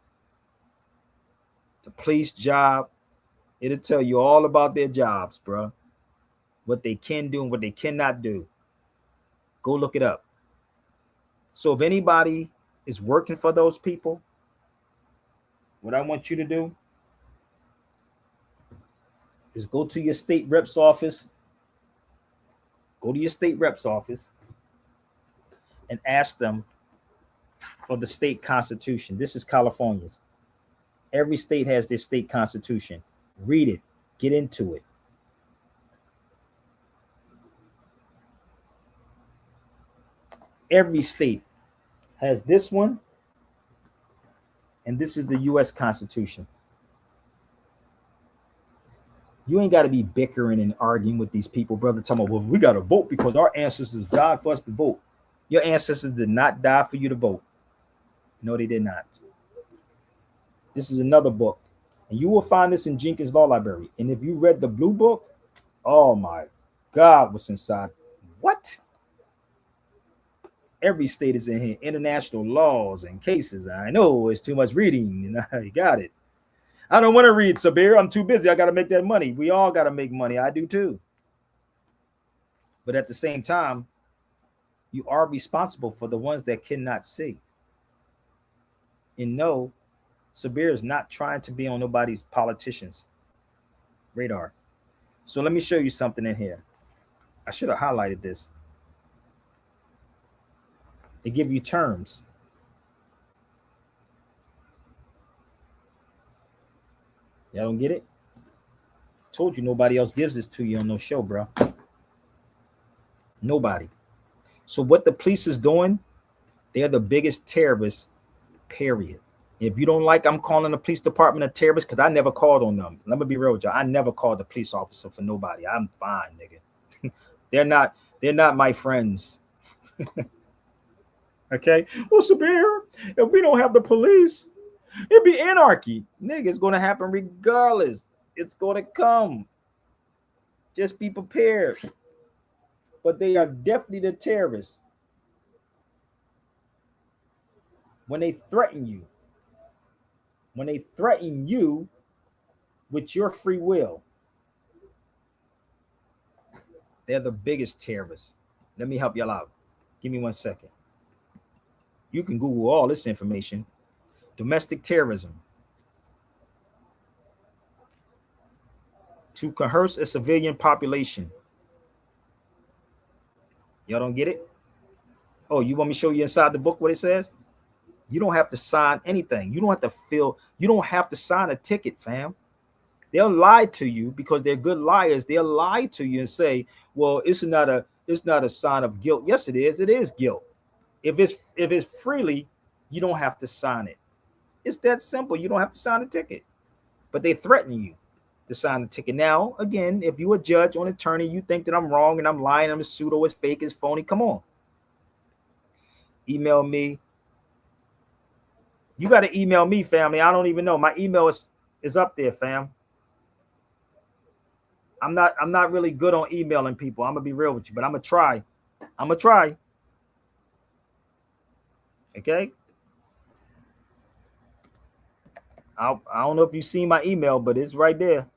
the police job. It'll tell you all about their jobs, bro. What they can do and what they cannot do. Go look it up. So if anybody is working for those people, what I want you to do is go to your state rep's office. Go to your state rep's office and ask them for the state constitution. This is California's. Every state has their state constitution. Read it. Get into it. Every state has this one, and this is the U.S. Constitution. You ain't got to be bickering and arguing with these people, brother. Talking about, well, we got to vote because our ancestors died for us to vote. Your ancestors did not die for you to vote. No, they did not. This is another book, and you will find this in Jenkins Law Library. And if you read the blue book, oh my God, what's inside? What? Every state is in here. International laws and cases. I know it's too much reading. And I got it. I don't want to read, Sabir. I'm too busy. I got to make that money. We all got to make money. I do too. But at the same time, you are responsible for the ones that cannot see. And no, Sabir is not trying to be on nobody's politician's radar. So let me show you something in here. I should have highlighted this. They give you terms. Y'all don't get it? Told you nobody else gives this to you on no show, bro. Nobody. So what the police is doing, they're the biggest terrorists, period. If you don't like, I'm calling the police department a terrorist because I never called on them. Let me be real with you. I never called the police officer for nobody. I'm fine, nigga. They're not my friends. Okay. Well, Sabir, if we don't have the police, it'd be anarchy. Nigga, it's gonna happen regardless. It's gonna come. Just be prepared. But they are definitely the terrorists. When they threaten you, with your free will, they're the biggest terrorists. Let me help y'all out. Give me 1 second. You can Google all this information. Domestic terrorism. To coerce a civilian population. Y'all don't get it? Oh, you want me to show you inside the book what it says? You don't have to sign anything. You don't have to sign a ticket, fam. They'll lie to you because they're good liars. They'll lie to you and say, well, it's not a sign of guilt. Yes, it is. It is guilt. If it's freely, you don't have to sign it. It's that simple. You don't have to sign a ticket. But they threaten you to sign the ticket. Now, again, if you're a judge or an attorney, you think that I'm wrong and I'm lying, I'm a pseudo, it's fake, it's phony, come on. Email me. You got to email me, family. I don't even know. My email is up there, fam. I'm not really good on emailing people. I'm gonna be real with you, but I'm gonna try. Okay. I don't know if you see my email, but it's right there.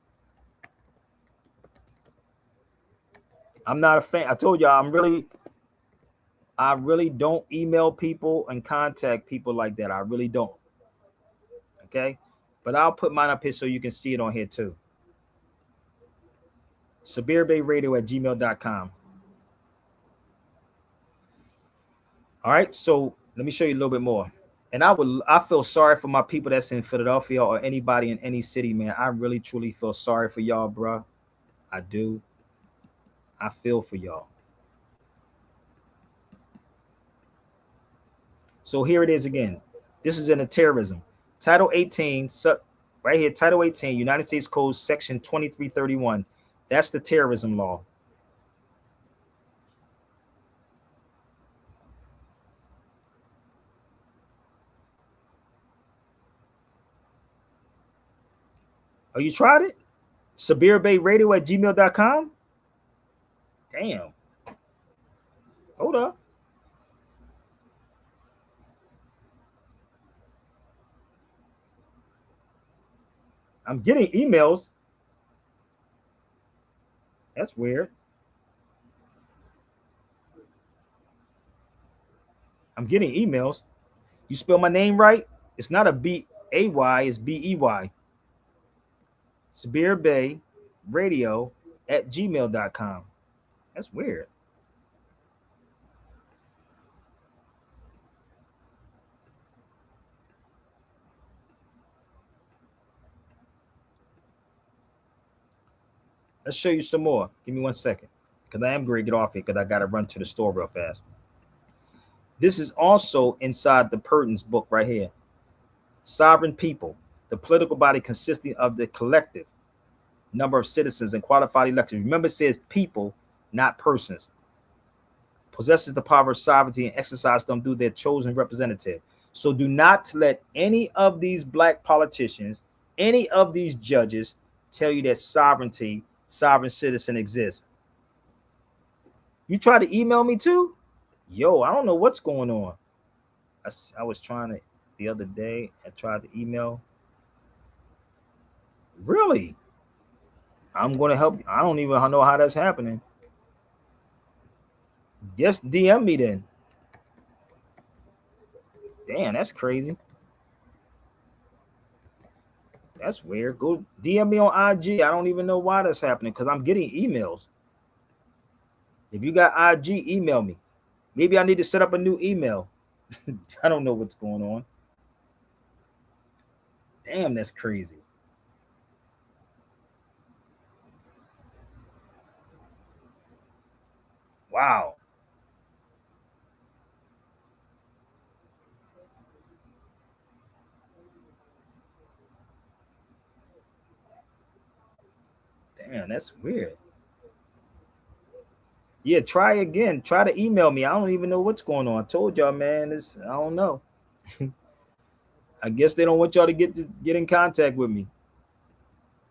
I'm not a fan. I told y'all I really don't email people and contact people like that. I really don't. Okay. But I'll put mine up here so you can see it on here too. SabirBayRadio@gmail.com. All right. So let me show you a little bit more. And I feel sorry for my people that's in Philadelphia or anybody in any city, man. I really truly feel sorry for y'all, bro. I do. I feel for y'all. So here it is again. This is in the terrorism. Title 18, right here, Title 18, United States Code, Section 2331. That's the terrorism law. Oh, you tried it? SabirBayRadio@gmail.com? Damn. Hold up. I'm getting emails. That's weird. I'm getting emails. You spell my name right? It's not a B-A-Y, it's B-E-Y. Sabir Bay Radio at gmail.com. That's weird. Let's show you some more. Give me 1 second. Because I am going to get off here because I got to run to the store real fast. This is also inside the Purton's book right here. Sovereign people, the political body consisting of the collective number of citizens and qualified electors. Remember, it says people, not persons. Possesses the power of sovereignty and exercise them through their chosen representative. So do not let any of these black politicians, any of these judges tell you that sovereign citizen exists. You try to email me too? Yo, I don't know what's going on. I was trying to the other day. I tried to email. Really? I'm going to help you. I don't even know how that's happening. Just DM me then. Damn, that's crazy. That's weird. Go DM me on IG. I don't even know why that's happening because I'm getting emails. If you got IG, email me. Maybe I need to set up a new email. I don't know what's going on. Damn, that's crazy. Wow. Damn, that's weird. Yeah, try again. Try to email me. I don't even know what's going on. I told y'all, man. I don't know. I guess they don't want y'all to get in contact with me,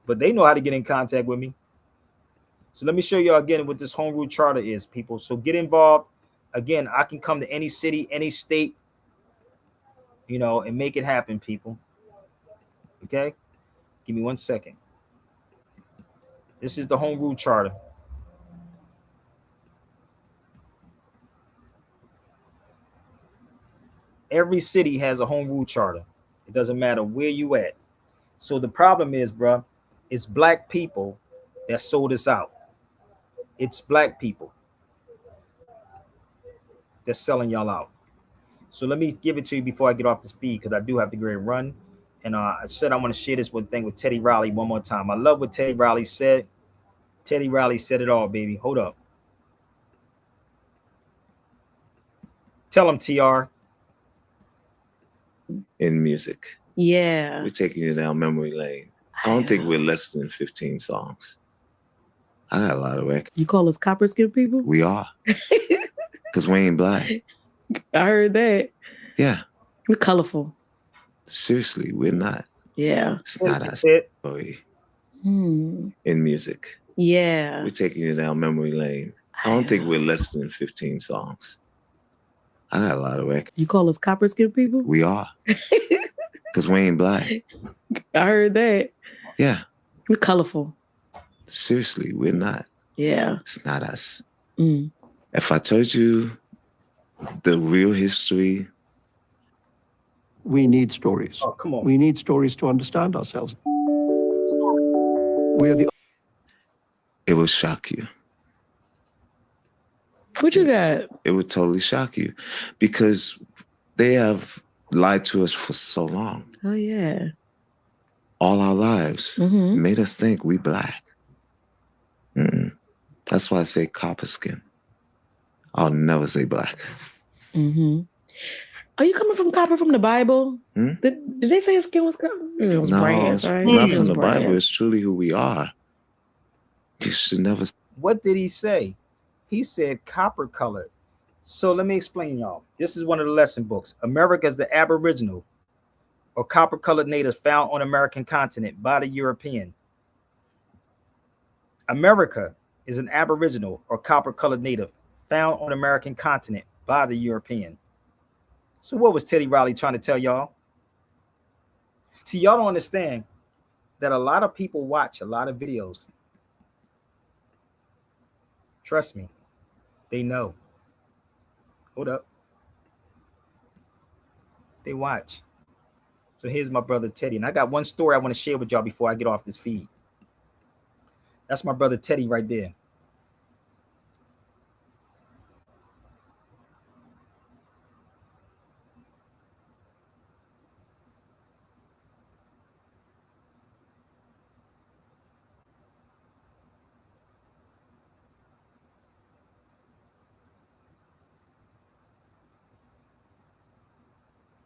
but they know how to get in contact with me. So let me show y'all again what this home rule charter is, people. So get involved. Again, I can come to any city, any state, and make it happen, people. Okay? Give me 1 second. This is the home rule charter. Every city has a home rule charter. It doesn't matter where you at. So the problem is, bro, it's black people that sold us out. It's black people that's selling y'all out. So let me give it to you before I get off this feed, because I do have to go and run. And I said I want to share this one thing with Teddy Riley one more time. I love what Teddy Riley said. Teddy Riley said it all, baby. Hold up. Tell him, TR. In music. Yeah. We're taking you down memory lane. I don't think we're less than 15 songs. I got a lot of records. You call us copper skin people? We are. Because we ain't black. I heard that. Yeah. We're colorful. Seriously, we're not. Yeah. It's not our story Hmm. in music. Yeah. We're taking you down memory lane. I don't think we're less than 15 songs. I got a lot of records. You call us copper skin people? We are. Because we ain't black. I heard that. Yeah. We're colorful. Seriously, we're not. Yeah. It's not us. Mm. If I told you the real history, we need stories. Oh, come on. We need stories to understand ourselves. We're the it will shock you. What you got? It would totally shock you, because they have lied to us for so long. Oh, yeah. All our lives Mhm. made us think we black. That's why I say copper skin. I'll never say black. Mm-hmm. Are you coming from copper from the Bible? Hmm? Did they say his skin was copper? It was brass, it's right? not It from was the Bible. brass. It's truly who we are. You should never. What did he say? He said copper colored. So let me explain, y'all. This is one of the lesson books. America is the aboriginal or copper colored natives found on American continent by the European. America is an aboriginal or copper colored native found on American continent by the European. So what was Teddy Riley trying to tell y'all? See, y'all don't understand that a lot of people watch a lot of videos. Trust me, they know. Hold up. They watch. So here's my brother Teddy. And I got one story I want to share with y'all before I get off this feed. That's my brother Teddy right there.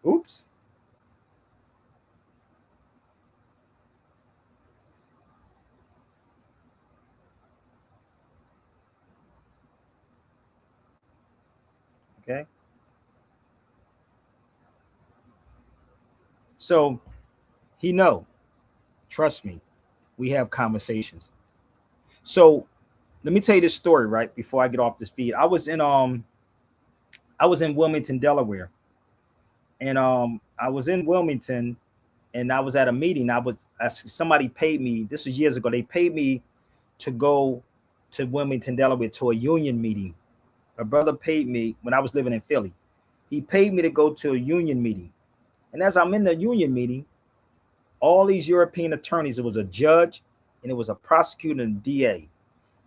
Oops. Okay. So he know. Trust me. We have conversations. So let me tell you this story, right? Before I get off this feed. I was in Wilmington, Delaware. And I was in Wilmington and I was at a meeting. Somebody paid me, this was years ago. They paid me to go to Wilmington, Delaware to a union meeting. My brother paid me when I was living in Philly. He paid me to go to a union meeting. And as I'm in the union meeting, all these European attorneys, it was a judge and it was a prosecutor and a DA.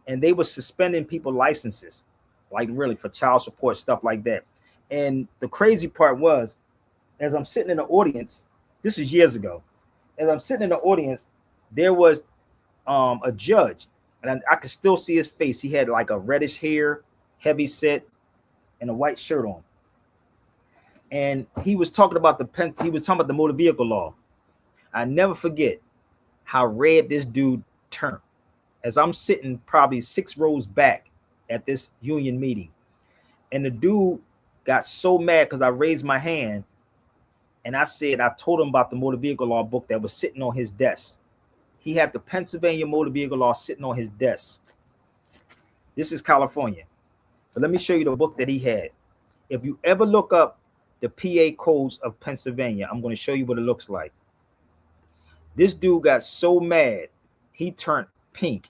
And they were suspending people licenses, like really for child support, stuff like that. And the crazy part was, as I'm sitting in the audience, this is years ago, as I'm sitting in the audience, there was a judge, and I could still see his face. He had like a reddish hair. heavy set, and a white shirt on. And he was talking about the motor vehicle law. I never forget how red this dude turned as I'm sitting probably 6 rows back at this union meeting. And the dude got so mad because I raised my hand and I told him about the motor vehicle law book that was sitting on his desk. He had the Pennsylvania motor vehicle law sitting on his desk. This is California. But let me show you the book that he had. If you ever look up the PA codes of Pennsylvania, I'm going to show you what it looks like. This dude got so mad, he turned pink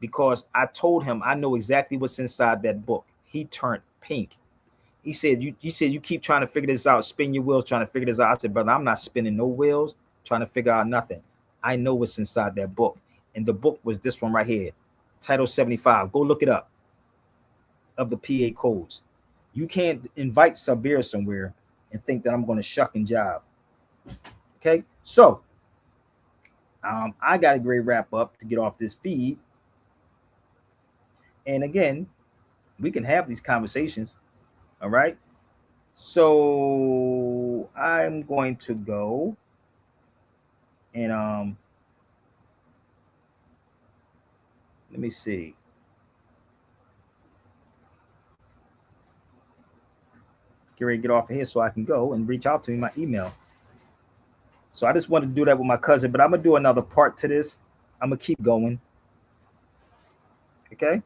because I told him I know exactly what's inside that book. He turned pink. He said, you keep trying to figure this out, spin your wheels trying to figure this out. I said, brother, I'm not spinning no wheels trying to figure out nothing. I know what's inside that book. And the book was this one right here, Title 75. Go look it up, of the PA codes. You can't invite Sabir somewhere and think that I'm going to shuck and jive. Okay, so I got a great wrap up to get off this feed. And again, we can have these conversations. All right. So I'm going to go and let me see. Get ready to get off of here so I can go and reach out to me my email. So I just wanted to do that with my cousin, but I'm gonna do another part to this. I'm gonna keep going. Okay.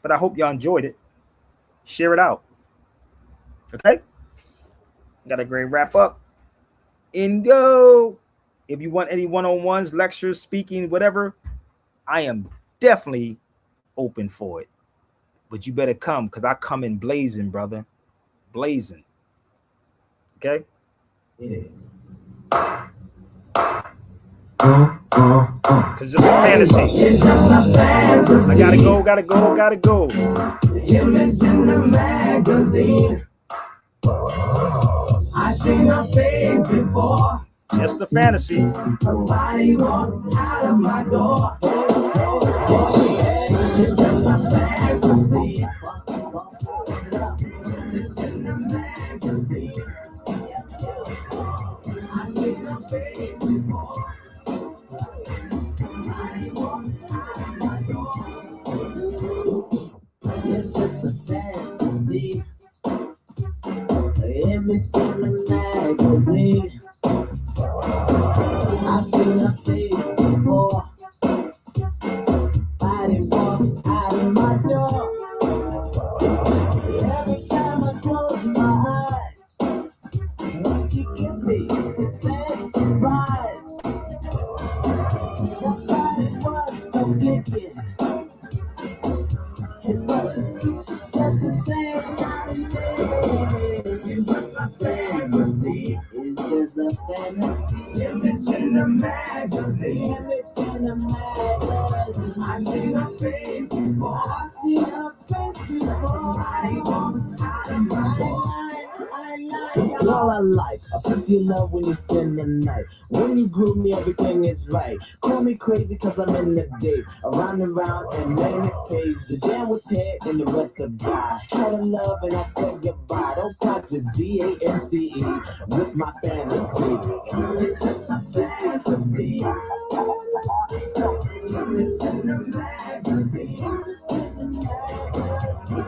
But I hope y'all enjoyed it. Share it out. Okay. Got a great wrap up. And go. If you want any one-on-ones, lectures, speaking, whatever, I am definitely open for it. But you better come because I come in blazing, brother. Blazing. Okay? Because it's just a fantasy. I gotta go. Image in the magazine. I seen her face before. Just a fantasy. Somebody walks out of my door. It's just a fantasy. It's in the magazine. I seen her face before. Somebody walks out of my door. It's just a fantasy. Image in the magazine. I've seen her face before. Body walks out of my door. Every time I close my eyes, when she kisses me, it's sad surprise. Her body was so wicked. It was just a thing I made. It's just a fantasy. It's just a fantasy. Image in the magazine. Image in the magazine. I seen her face before. I seen her face before. I walks out of my life. All I like, a pussy love when you spend the night. When you groove me, everything is right. Call me crazy cause I'm in the day. Around and round and man it pays. The jam with Ted and the rest of God. Had a love and I said goodbye. Don't practice D-A-N-C-E with my fantasy. It's just a fantasy. It's in the magazine.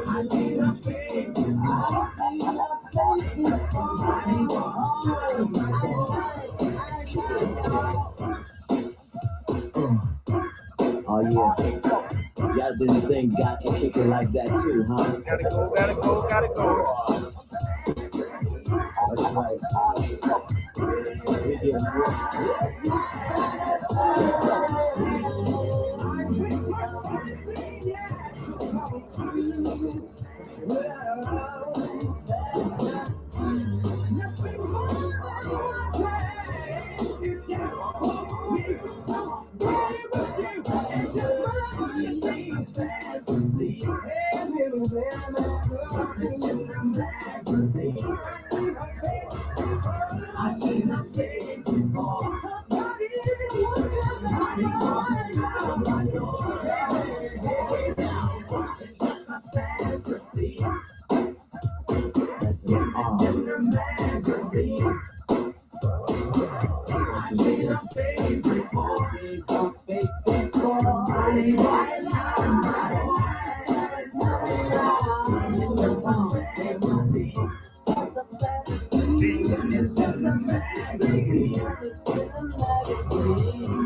I see the face. I see the oh yeah, y'all didn't think God can kick it like that too, huh? Gotta go. That's right. We get Peace.